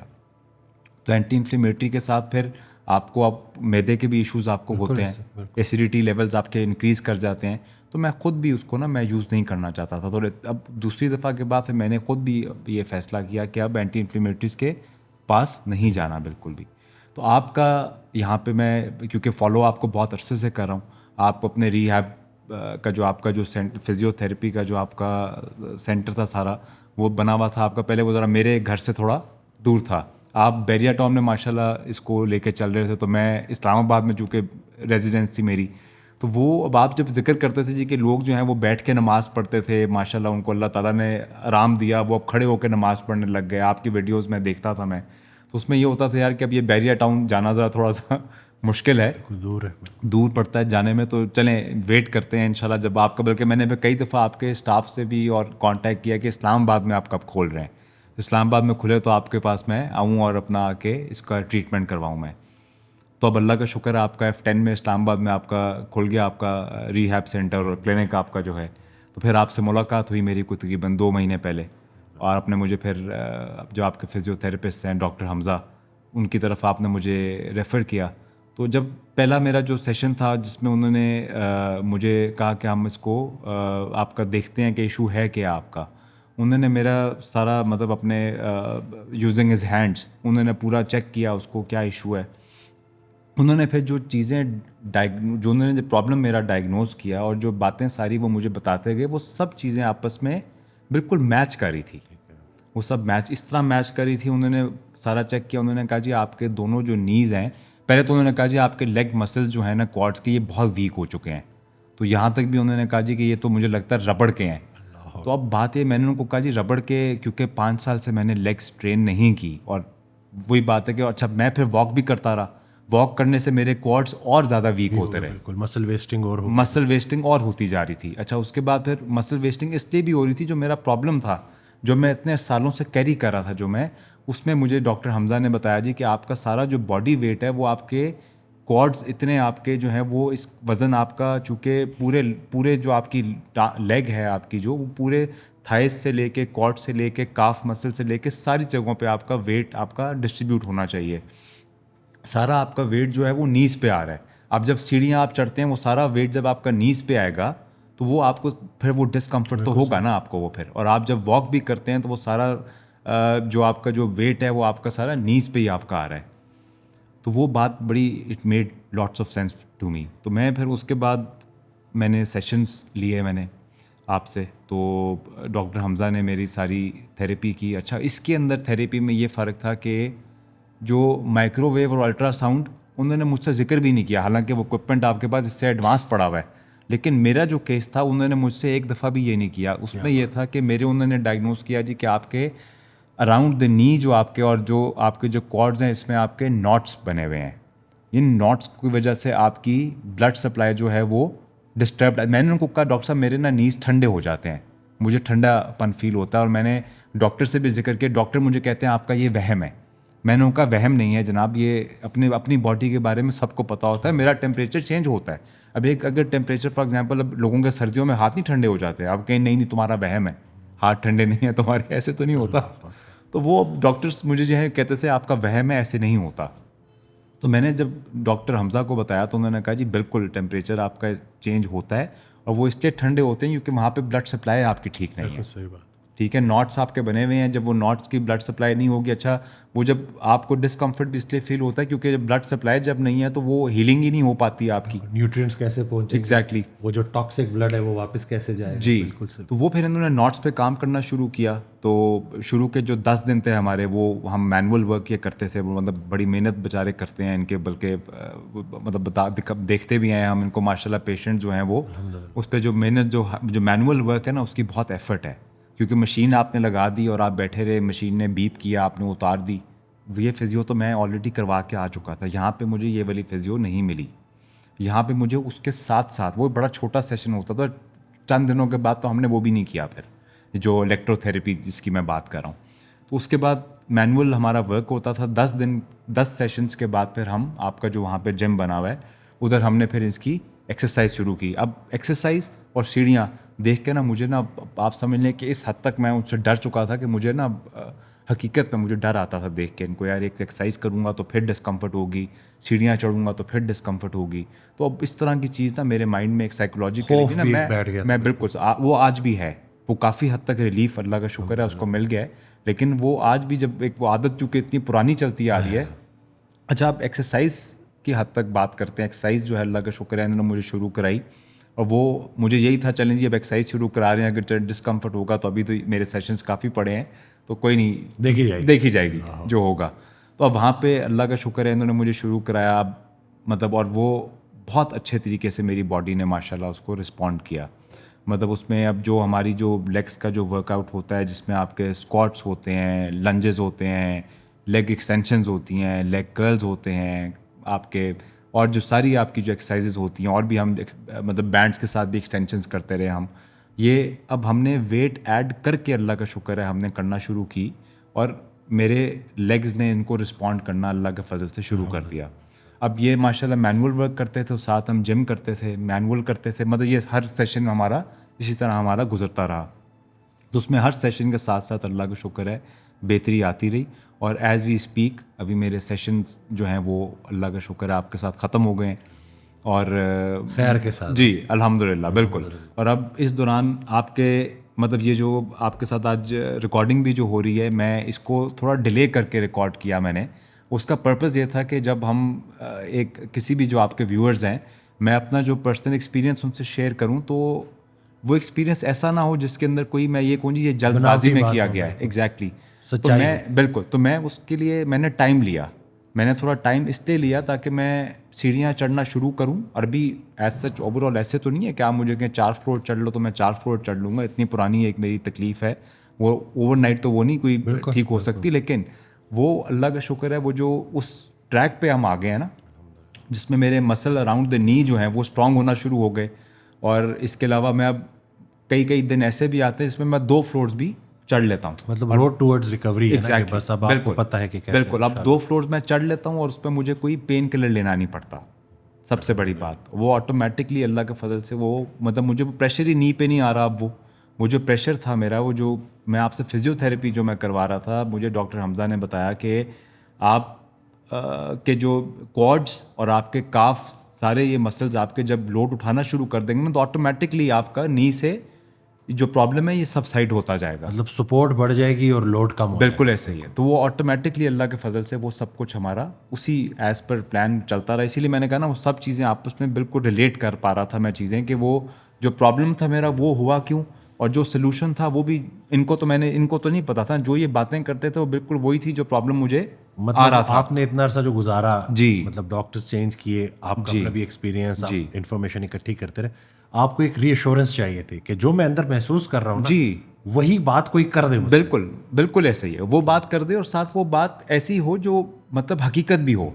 تو اینٹی انفلیمیٹری کے ساتھ پھر آپ کو اب میدے کے بھی ایشوز آپ کو ہوتے ہیں, ایسیڈیٹی لیولز آپ کے انکریز کر جاتے ہیں. تو میں خود بھی اس کو میں یوز نہیں کرنا چاہتا تھا. تو اب دوسری دفعہ کے بعد میں نے خود بھی یہ فیصلہ کیا کہ اب اینٹی انفلیمیٹریز کے پاس نہیں جانا بالکل بھی. تو آپ کا یہاں پہ میں کیونکہ فالو آپ کو بہت عرصے سے کر رہا ہوں, آپ اپنے ریہیب کا جو آپ کا جو فزیو تھیراپی کا جو آپ کا سینٹر تھا سارا وہ بنا ہوا تھا آپ کا, پہلے وہ ذرا میرے گھر سے تھوڑا دور تھا. آپ بیریا ٹاؤن میں ماشاء اللہ اس کو لے کے چل رہے تھے, تو میں اسلام آباد میں چونکہ ریزیڈنس تھی میری, تو وہ اب آپ جب ذکر کرتے تھے جی کہ لوگ جو ہیں وہ بیٹھ کے نماز پڑھتے تھے, ماشاء اللہ ان کو اللہ تعالیٰ نے آرام دیا, وہ اب کھڑے ہو کے نماز پڑھنے لگ گئے. آپ کی ویڈیوز میں دیکھتا تھا میں, تو اس میں یہ ہوتا تھا یار کہ اب یہ بیریا ٹاؤن جانا ذرا تھوڑا سا مشکل ہے, دور پڑتا ہے جانے میں, تو چلیں ویٹ کرتے ہیں انشاءاللہ جب آپ کا, بلکہ میں نے بھی کئی دفعہ آپ کے اسٹاف سے بھی اور کانٹیکٹ کیا کہ اسلام آباد میں آپ کب کھول رہے ہیں, اسلام آباد میں کھلے تو آپ کے پاس میں آؤں اور اپنا آ کے اس کا ٹریٹمنٹ کرواؤں میں. تو اب اللہ کا شکر ہے آپ کا F10 میں اسلام آباد میں آپ کا کھل گیا آپ کا ریہیب سینٹر اور کلینک آپ کا جو ہے. تو پھر آپ سے ملاقات ہوئی میری کوئی تقریباً 2 مہینے پہلے, اور آپ نے مجھے پھر جو آپ کے فزیو تھراپسٹ ہیں ڈاکٹر حمزہ, ان کی طرف آپ نے مجھے ریفر کیا. تو جب پہلا میرا جو سیشن تھا جس میں انہوں نے مجھے کہا کہ ہم اس کو آپ کا دیکھتے ہیں کہ ایشو ہے کیا آپ کا, انہوں نے میرا سارا مطلب اپنے یوزنگ ہز ہینڈس انہوں نے پورا چیک کیا اس کو کیا ایشو ہے. انہوں نے پھر جو چیزیں جو انہوں نے جو پرابلم میرا ڈائگنوز کیا اور جو باتیں ساری وہ مجھے بتاتے گئے, وہ سب چیزیں آپس میں بالکل میچ کر رہی تھی. وہ سب اس طرح میچ کر رہی تھی. انہوں نے سارا چیک کیا, انہوں نے کہا جی آپ کے دونوں جو نیز ہیں, پہلے تو انہوں نے کہا جی آپ کے لیگ مسل جو ہیں نا کوارڈز کے, یہ بہت ویک ہو چکے ہیں. تو یہاں تک بھی انہوں نے کہا جی کہ یہ تو مجھے لگتا ہے ربڑ کے ہیں. تو اب بات یہ, میں نے ان کو کہا جی ربڑ کے, کیونکہ 5 سال سے میں نے لیگس ٹرین نہیں کی, اور وہی بات ہے کہ اچھا میں پھر واک بھی کرتا رہا, واک کرنے سے میرے کوارڈز اور زیادہ ویک ہوتے رہے, بالکل مسل ویسٹنگ اور ہوتی جا رہی تھی. اچھا اس کے بعد پھر مسل ویسٹنگ اس لیے بھی ہو رہی تھی, جو میرا پرابلم تھا جو میں اتنے سالوں سے کیری کر رہا تھا, جو میں اس میں مجھے ڈاکٹر حمزہ نے بتایا جی کہ آپ کا سارا جو باڈی ویٹ ہے وہ آپ کے کوارڈز اتنے آپ کے جو ہیں وہ اس وزن آپ کا, چونکہ پورے جو آپ کی لیگ ہے آپ کی, جو وہ پورے تھائز سے لے کے کوارڈ سے لے کے کاف مسل سے لے کے ساری جگہوں پہ آپ کا ویٹ آپ کا ڈسٹریبیوٹ ہونا چاہیے. سارا آپ کا ویٹ جو ہے وہ نیز پہ آ رہا ہے. اب جب سیڑھیاں آپ چڑھتے ہیں وہ سارا ویٹ جب آپ کا نیز پہ آئے گا تو وہ آپ کو پھر وہ ڈسکمفرٹ تو ہوگا نا آپ کو وہ پھر, اور آپ جب واک بھی کرتے ہیں تو وہ سارا جو آپ کا جو ویٹ ہے وہ آپ کا سارا نیز پہ ہی آپ کا آ رہا ہے. تو وہ بات بڑی it made lots of sense to me. تو میں پھر اس کے بعد میں نے سیشنز لیے میں نے آپ سے, تو ڈاکٹر حمزہ نے میری ساری تھیراپی کی. اچھا اس کے اندر تھیراپی میں یہ فرق تھا کہ جو مائکرو ویو اور الٹرا ساؤنڈ انہوں نے مجھ سے ذکر بھی نہیں کیا, حالانکہ وہ اکوپمنٹ آپ کے پاس اس سے ایڈوانس پڑا ہوا ہے, لیکن میرا جو کیس تھا انہوں نے مجھ سے ایک دفعہ بھی یہ نہیں کیا. اس میں یہ تھا کہ میرے انہوں نے ڈائگنوز کیا جی کہ آپ کے اراؤنڈ دا نی جو آپ کے اور جو آپ کے جو کوارڈز ہیں اس میں آپ کے ناٹس بنے ہوئے ہیں. ان ناٹس کی وجہ سے آپ کی بلڈ سپلائی جو ہے وہ ڈسٹربڈ. میں نے ان کو کہا ڈاکٹر صاحب میرے نا نیز ٹھنڈے ہو جاتے ہیں, مجھے ٹھنڈا پن فیل ہوتا ہے, اور میں نے ڈاکٹر سے بھی ذکر کیا, ڈاکٹر مجھے کہتے ہیں آپ کا یہ وہم ہے. میں نے ان کا وہم نہیں ہے جناب, یہ اپنی باڈی کے بارے میں سب کو پتہ ہوتا ہے, میرا ٹیمپریچر چینج ہوتا ہے. اب اگر ٹیمپریچر فار ایگزامپل اب لوگوں کے سردیوں میں ہاتھ نہیں ٹھنڈے ہو جاتے, اب کہیں نہیں تمہارا وہم ہے, ہاتھ ٹھنڈے نہیں ہیں تمہارے, ایسے تو نہیں ہوتا. تو وہ ڈاکٹرس مجھے جو ہے کہتے تھے آپ کا وہم ہے, ایسے نہیں ہوتا. تو میں نے جب ڈاکٹر حمزہ کو بتایا تو انہوں نے کہا جی بالکل ٹیمپریچر آپ کا چینج ہوتا ہے, اور وہ اس لیے ٹھنڈے ہوتے ہیں کیونکہ وہاں پہ بلڈ سپلائی آپ کی ٹھیک نہیں ہے. صحیح بات, ٹھیک ہے, ناٹس آپ کے بنے ہوئے ہیں, جب وہ ناٹس کی بلڈ سپلائی نہیں ہوگی, اچھا وہ جب آپ کو ڈسکمفرٹ بھی اس لیے فیل ہوتا ہے کیونکہ جب بلڈ سپلائی جب نہیں ہے تو وہ ہیلنگ ہی نہیں ہو پاتی آپ کی, نیوٹرینٹس کیسے پہنچیں, ایگزیکٹلی وہ جو ٹاکسک بلڈ ہے وہ واپس کیسے جائے. جی بالکل صحیح. تو وہ پھر انہوں نے ناٹس پہ کام کرنا شروع کیا. تو شروع کے جو 10 دن تھے ہمارے وہ ہم مینول ورک یہ کرتے تھے, وہ مطلب بڑی محنت بیچارے کرتے ہیں ان کے, بلکہ مطلب دیکھتے بھی ہیں ہم ان کو ماشاء اللہ پیشنٹ جو ہیں وہ اس پہ جو محنت جو مینول ورک ہے نا اس کی بہت ایفرٹ ہے, کیونکہ مشین آپ نے لگا دی اور آپ بیٹھے رہے, مشین نے بیپ کیا, آپ نے اتار دی. یہ فزیو تو میں آلریڈی کروا کے آ چکا تھا, یہاں پہ مجھے یہ والی فزیو نہیں ملی. یہاں پہ مجھے اس کے ساتھ ساتھ وہ بڑا چھوٹا سیشن ہوتا تھا, چند دنوں کے بعد تو ہم نے وہ بھی نہیں کیا پھر جو الیکٹروتھیراپی جس کی میں بات کر رہا ہوں. تو اس کے بعد مینول ہمارا ورک ہوتا تھا 10 سیشنز کے بعد پھر ہم آپ کا جو وہاں پہ جم بنا ہوا ہے ادھر ہم نے پھر اس کی ایکسرسائز شروع کی. اب ایکسرسائز اور سیڑھیاں دیکھ کے نا مجھے نا آپ سمجھ لیں کہ اس حد تک میں ان سے ڈر چکا تھا کہ مجھے نا حقیقت میں مجھے ڈر آتا تھا دیکھ کے ان کو, یار ایک ایکسرسائز کروں گا تو پھر ڈسکمفرٹ ہوگی, سیڑھیاں چڑھوں گا تو پھر ڈسکمفرٹ ہوگی. تو اب اس طرح کی چیز نا میرے مائنڈ میں ایک سائیکولوجیکل نا میں بالکل وہ آج بھی ہے, وہ کافی حد تک ریلیف اللہ کا شکر ہے اس کو مل گیا ہے, لیکن وہ آج بھی جب ایک وہ عادت چونکہ اتنی پرانی چلتی آ رہی ہے. اچھا آپ ایکسرسائز کی حد تک بات کرتے ہیں. ایکسرسائز جو ہے اللہ کا شکر ہے انہوں نے مجھے شروع کرائی اور وہ مجھے یہی تھا چلیں جی اب ایکسرسائز شروع کرا رہے ہیں, اگر ڈسکمفرٹ ہوگا تو ابھی تو میرے سیشنز کافی پڑے ہیں تو کوئی نہیں دیکھی جائے گی جو ہوگا. تو اب وہاں پہ اللہ کا شکر ہے انہوں نے مجھے شروع کرایا مطلب, اور وہ بہت اچھے طریقے سے میری باڈی نے ماشاء اللہ اس کو رسپونڈ کیا. مطلب اس میں اب جو ہماری جو لیگس کا جو ورک آؤٹ ہوتا ہے جس میں آپ کے اسکواٹس ہوتے ہیں, لنجز ہوتے ہیں, لیگ ایکسٹینشنز ہوتی ہیں, لیگ کرلز ہوتے ہیں آپ کے, اور جو ساری آپ کی جو ایکسرسائزز ہوتی ہیں, اور بھی ہم مطلب بینڈس کے ساتھ بھی ایکسٹینشنز کرتے رہے ہم. یہ اب ہم نے ویٹ ایڈ کر کے اللہ کا شکر ہے ہم نے کرنا شروع کی اور میرے لیگز نے ان کو رسپونڈ کرنا اللہ کے فضل سے شروع کر دیا. اب یہ ماشاء اللہ مینول ورک کرتے تھے, ساتھ ہم جم کرتے تھے, مینول کرتے تھے, مطلب یہ ہر سیشن ہمارا اسی طرح ہمارا گزرتا رہا. تو اس میں ہر سیشن کے ساتھ ساتھ اللہ کا شکر ہے بہتری آتی رہی. اور ایز وی اسپیک ابھی میرے سیشنز جو ہیں وہ اللہ کا شکر ہے آپ کے ساتھ ختم ہو گئے ہیں اور خیر کے ساتھ. جی الحمدللہ بالکل. اور اب اس دوران آپ کے مطلب یہ جو آپ کے ساتھ آج ریکارڈنگ بھی جو ہو رہی ہے, میں اس کو تھوڑا ڈیلے کر کے ریکارڈ کیا میں نے. اس کا پرپز یہ تھا کہ جب ہم ایک کسی بھی جو آپ کے ویورز ہیں, میں اپنا جو پرسنل ایکسپیرینس ان سے شیئر کروں تو وہ ایکسپیرینس ایسا نہ ہو جس کے اندر کوئی میں یہ کہوں جی یہ جلد بازی میں کیا گیا ہے. ایگزیکٹلی. تو میں بالکل تو میں اس کے لیے میں نے ٹائم لیا, میں نے تھوڑا ٹائم اس لیے لیا تاکہ میں سیڑھیاں چڑھنا شروع کروں. اور بھی ایز سچ اوور آل ایسے تو نہیں ہے کہ آپ مجھے کہیں 4 فلور چڑھ لو تو میں 4 فلور چڑھ لوں گا, اتنی پرانی ایک میری تکلیف ہے, وہ اوور نائٹ تو وہ نہیں کوئی ٹھیک ہو سکتی. لیکن وہ اللہ کا شکر ہے وہ جو اس ٹریک پہ ہم آ گئے ہیں نا جس میں میرے مسل اراؤنڈ دا نی جو ہیں وہ اسٹرانگ ہونا شروع ہو گئے. اور اس کے علاوہ میں اب کئی دن ایسے بھی آتے ہیں جس میں میں 2 فلورز بھی چڑھ لیتا ہوں. مطلب روڈ ٹورڈز ریکوری ہے نا کہ بس اب آپ کو پتہ ہے کہ کیسے. بالکل. اب 2 فلورز میں چڑھ لیتا ہوں اور اس پہ مجھے کوئی پین کلر لینا نہیں پڑتا. سب سے بڑی بات وہ آٹومیٹکلی اللہ کے فضل سے وہ مطلب مجھے پریشر ہی نی پہ نہیں آ رہا. اب وہ جو پریشر تھا میرا, وہ جو میں آپ سے فزیوتھیراپی جو میں کروا رہا تھا, مجھے ڈاکٹر حمزہ نے بتایا کہ آپ کے جو کوڈز اور آپ کے کاف سارے یہ مسلز آپ کے جب لوڈ اٹھانا شروع کر دیں گے نا تو آٹومیٹکلی آپ کا نی سے جو پرابلم ہے یہ سبسائڈ ہوتا جائے گا. مطلب سپورٹ بڑھ جائے گی اور لوڈ کم ہوگا. بالکل ایسے ہی ہے. تو وہ آٹومیٹکلی اللہ کے فضل سے وہ سب کچھ ہمارا اسی ایز پر پلان چلتا رہا. اسی لیے میں نے کہا نا وہ سب چیزیں آپس میں بالکل ریلیٹ کر پا رہا تھا میں چیزیں کہ وہ جو پرابلم تھا میرا وہ ہوا کیوں, اور جو سلوشن تھا وہ بھی ان کو تو نہیں پتا تھا. جو یہ باتیں کرتے تھے وہ بالکل وہی تھی جو پرابلم مجھے آ رہا تھا. آپ نے اتنا عرصہ جو گزارا, جی مطلب ڈاکٹرز چینج کیے, آپ کا اپنا بھی ایکسپیرینس, آپ انفارمیشن اکٹھی کرتے رہے, آپ کو ایک ری ایشورنس چاہیے تھی کہ جو میں اندر محسوس کر رہا ہوں جی وہی بات کوئی کر دے. بالکل ایسے ہی ہے. وہ بات کر دے اور ساتھ وہ بات ایسی ہو جو مطلب حقیقت بھی ہو.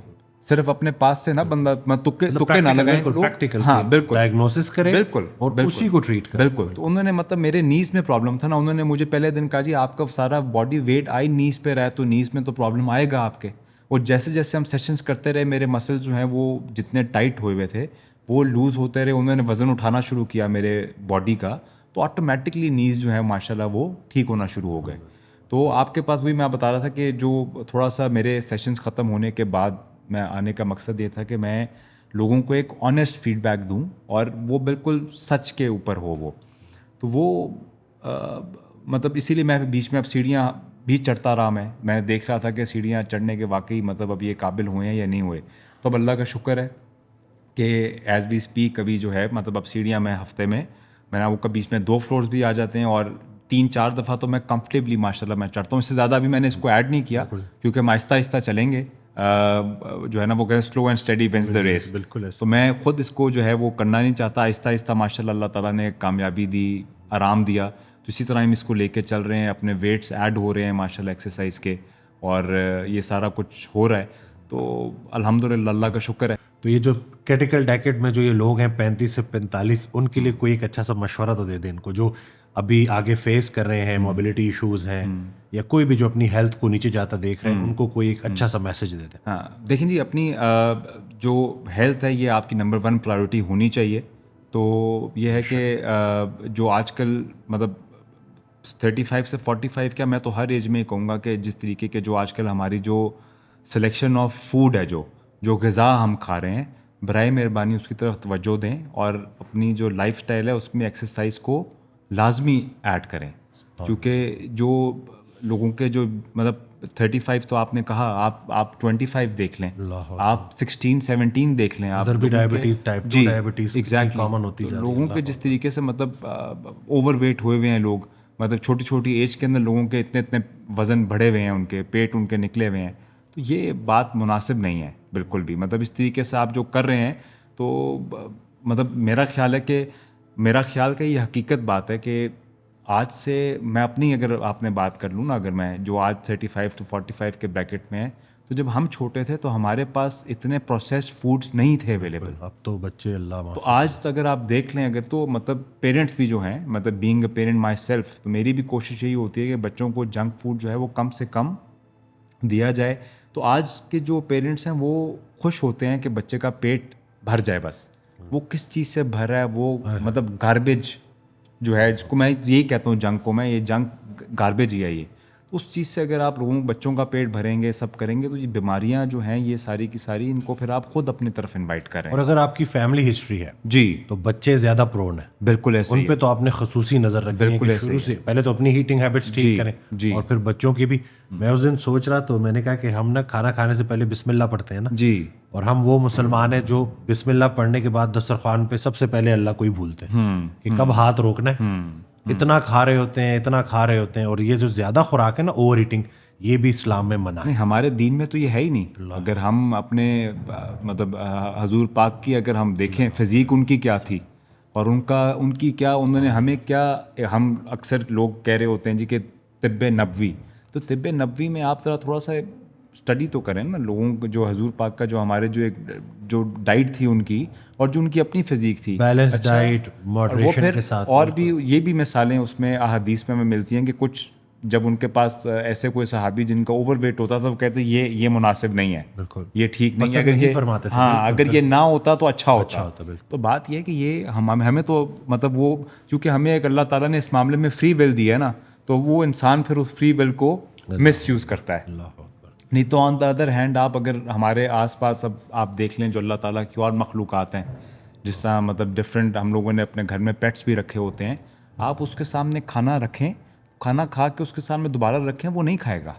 صرف اپنے پاس سے نہ بندہ تکے نہ لگائیں. ہاں بالکل ڈائگنوسس کرے بالکل اور اسی کو ٹریٹ کرے. بالکل. تو انہوں نے مطلب میرے نیز میں پرابلم تھا نا, انہوں نے مجھے پہلے دن کہا جی آپ کا سارا باڈی ویٹ آئی نیز پہ رہا ہے تو نیز میں تو پرابلم آئے گا آپ کے. اور جیسے جیسے ہم سیشنز کرتے رہے میرے مسلز جو ہیں وہ جتنے ٹائٹ ہوئے ہوئے تھے وہ لوز ہوتے رہے. انہوں نے وزن اٹھانا شروع کیا میرے باڈی کا تو آٹومیٹکلی نیز جو ہے ماشاء اللہ وہ ٹھیک ہونا شروع ہو گئے. تو آپ کے پاس وہی میں بتا رہا تھا کہ جو تھوڑا سا میرے سیشنز ختم ہونے کے بعد میں آنے کا مقصد یہ تھا کہ میں لوگوں کو ایک آنیسٹ فیڈ بیک دوں اور وہ بالکل سچ کے اوپر ہو وہ. تو وہ مطلب اسی لیے میں بیچ میں اب سیڑھیاں بھی چڑھتا رہا. میں دیکھ رہا تھا کہ سیڑھیاں چڑھنے کے واقعی مطلب اب یہ قابل ہوئے ہیں یا نہیں ہوئے. تو اب اللہ کا شکر ہے کہ ایز وی اسپیک ابھی جو ہے مطلب اب سیڑھیاں میں ہفتے میں نے وہ بیچ میں 2 فلورز بھی آ جاتے ہیں اور 3-4 دفعہ تو میں کمفرٹیبلی ماشاء اللہ میں چڑھتا ہوں. اس سے زیادہ ابھی میں نے اس کو ایڈ نہیں کیا کیونکہ ہم آہستہ آہستہ چلیں گے. جو ہے نا وہ کہتے ہیں slow and steady wins the race. تو میں خود اس کو جو ہے وہ کرنا نہیں چاہتا. آہستہ آہستہ ماشاء اللہ اللہ تعالیٰ نے کامیابی دی, آرام دیا. تو اسی طرح ہم اس کو لے کے چل رہے ہیں. اپنے ویٹس ایڈ ہو رہے ہیں ماشاء اللہ ایکسرسائز کے, اور یہ سارا کچھ ہو رہا ہے. تو الحمدللہ اللہ کا شکر ہے. تو یہ جو کریٹیکل ڈیکیڈ میں جو یہ لوگ ہیں 35 سے 45 ان کے لیے کوئی ایک اچھا سا مشورہ تو دے دیں ان کو جو ابھی آگے فیس کر رہے ہیں, موبلٹی ایشوز ہیں یا کوئی بھی جو اپنی ہیلتھ کو نیچے جاتا دیکھ رہے ہیں, ان کو کوئی ایک اچھا سا میسج دے دیں. ہاں دیکھیں جی, اپنی جو ہیلتھ ہے یہ آپ کی نمبر 1 پرائیورٹی ہونی چاہیے. تو یہ ہے کہ جو آج کل مطلب 35 سے 45 کیا, میں تو ہر ایج میں کہوں گا کہ جس طریقے کے جو آج کل ہماری جو سلیکشن آف فوڈ ہے, جو غذا ہم کھا رہے ہیں, برائے مہربانی اس کی طرف توجہ دیں اور اپنی جو لائف سٹائل ہے اس میں ایکسرسائز کو لازمی ایڈ کریں. کیونکہ جو لوگوں کے جو مطلب 35 تو آپ نے کہا, آپ 25 دیکھ لیں, آپ 16-17 دیکھ لیں, آپ ڈائبٹیز ٹائپ 2 ڈائبٹیز کامن ہوتی جا رہی ہے. لوگوں کے جس طریقے سے مطلب اوور ویٹ ہوئے ہوئے ہیں لوگ, مطلب چھوٹی چھوٹی ایج کے اندر لوگوں کے اتنے وزن بڑھے ہوئے ہیں, ان کے پیٹ ان کے نکلے ہوئے ہیں. تو یہ بات مناسب نہیں ہے بالکل بھی. مطلب اس طریقے سے آپ جو کر رہے ہیں تو مطلب میرا خیال کہ یہ حقیقت بات ہے کہ آج سے میں اپنی اگر آپ نے بات کر لوں نا, اگر میں جو آج 35 to 45 کے بریکٹ میں ہے, تو جب ہم چھوٹے تھے تو ہمارے پاس اتنے پروسیسڈ فوڈز نہیں تھے اویلیبل. اب تو بچے اللہ معاف. تو آج اگر آپ دیکھ لیں اگر, تو مطلب پیرنٹس بھی جو ہیں, مطلب being a parent my self, تو میری بھی کوشش یہی ہوتی ہے کہ بچوں کو جنک فوڈ جو ہے وہ کم سے کم دیا جائے. تو آج کے جو پیرنٹس ہیں وہ خوش ہوتے ہیں کہ بچے کا پیٹ بھر جائے, بس وہ کس چیز سے بھر رہا ہے, وہ مطلب گاربیج جو ہے, جس کو میں یہی کہتا ہوں جنک کو, میں یہ جنک گاربیج ہی ہے یہ. اس چیز سے اگر آپ لوگوں بچوں کا پیٹ بھریں گے, سب کریں گے, تو یہ بیماریاں جو ہیں یہ ساری کی ساری ان کو پھر آپ خود اپنی طرف انوائٹ کریں. اور اگر آپ کی فیملی ہسٹری ہے جی تو بچے زیادہ پرون ہیں. بالکل ایسے ان پہ تو آپ نے خصوصی نظر رکھنی ہے کہ شروع سے پہلے تو اپنی ہیٹنگ ہیبٹس ٹھیک کریں اور پھر بچوں کی بھی. میں اس دن سوچ رہا تو میں نے کہا کہ ہم نا کھانا کھانے سے پہلے بسم اللہ پڑھتے ہیں نا جی, اور ہم وہ مسلمان ہیں جو بسم اللہ پڑھنے کے بعد دسترخوان پہ سب سے پہلے اللہ کو ہی بھولتے ہیں کہ کب ہاتھ روکنا ہے. اتنا کھا رہے ہوتے ہیں اور یہ جو زیادہ خوراک ہے نا, اوور ایٹنگ, یہ بھی اسلام میں منع ہے. ہمارے دین میں تو یہ ہے ہی نہیں. اگر ہم اپنے مطلب حضور پاک کی اگر ہم دیکھیں فزیک ان کی کیا تھی اور ان کی کیا, انہوں نے ہمیں کیا, ہم اکثر لوگ کہہ رہے ہوتے ہیں جی کہ طب نبوی, تو طب نبوی میں آپ ذرا تھوڑا سا اسٹڈی تو کریں نا لوگوں کو, جو حضور پاک کا جو ہمارے جو ڈائٹ تھی ان کی اور جو ان کی اپنی فزیک تھی, بیلنس ڈائٹ ماڈریشن کے ساتھ. اور بھی یہ بھی مثالیں اس میں احادیث میں ملتی ہیں کہ کچھ جب ان کے پاس ایسے کوئی صحابی جن کا اوور ویٹ ہوتا تھا, وہ کہتے یہ مناسب نہیں ہے, بالکل یہ ٹھیک نہیں ہے, اگر یہ نہ ہوتا تو اچھا ہوتا. تو بات یہ ہے کہ یہ ہمیں تو مطلب وہ چونکہ ہمیں ایک اللہ تعالیٰ نے اس معاملے میں فری ول دیا ہے نا, تو وہ انسان پھر اس فری ول کو مس یوز کرتا ہے. نہیں تو آن دا ادر ہینڈ آپ اگر ہمارے آس پاس اب آپ دیکھ لیں جو اللہ تعالیٰ کی اور مخلوقات ہیں, جس طرح مطلب ڈفرینٹ ہم لوگوں نے اپنے گھر میں پیٹس بھی رکھے ہوتے ہیں, آپ اس کے سامنے کھانا رکھیں, کھانا کھا کے اس کے سامنے دوبارہ رکھیں, وہ نہیں کھائے گا.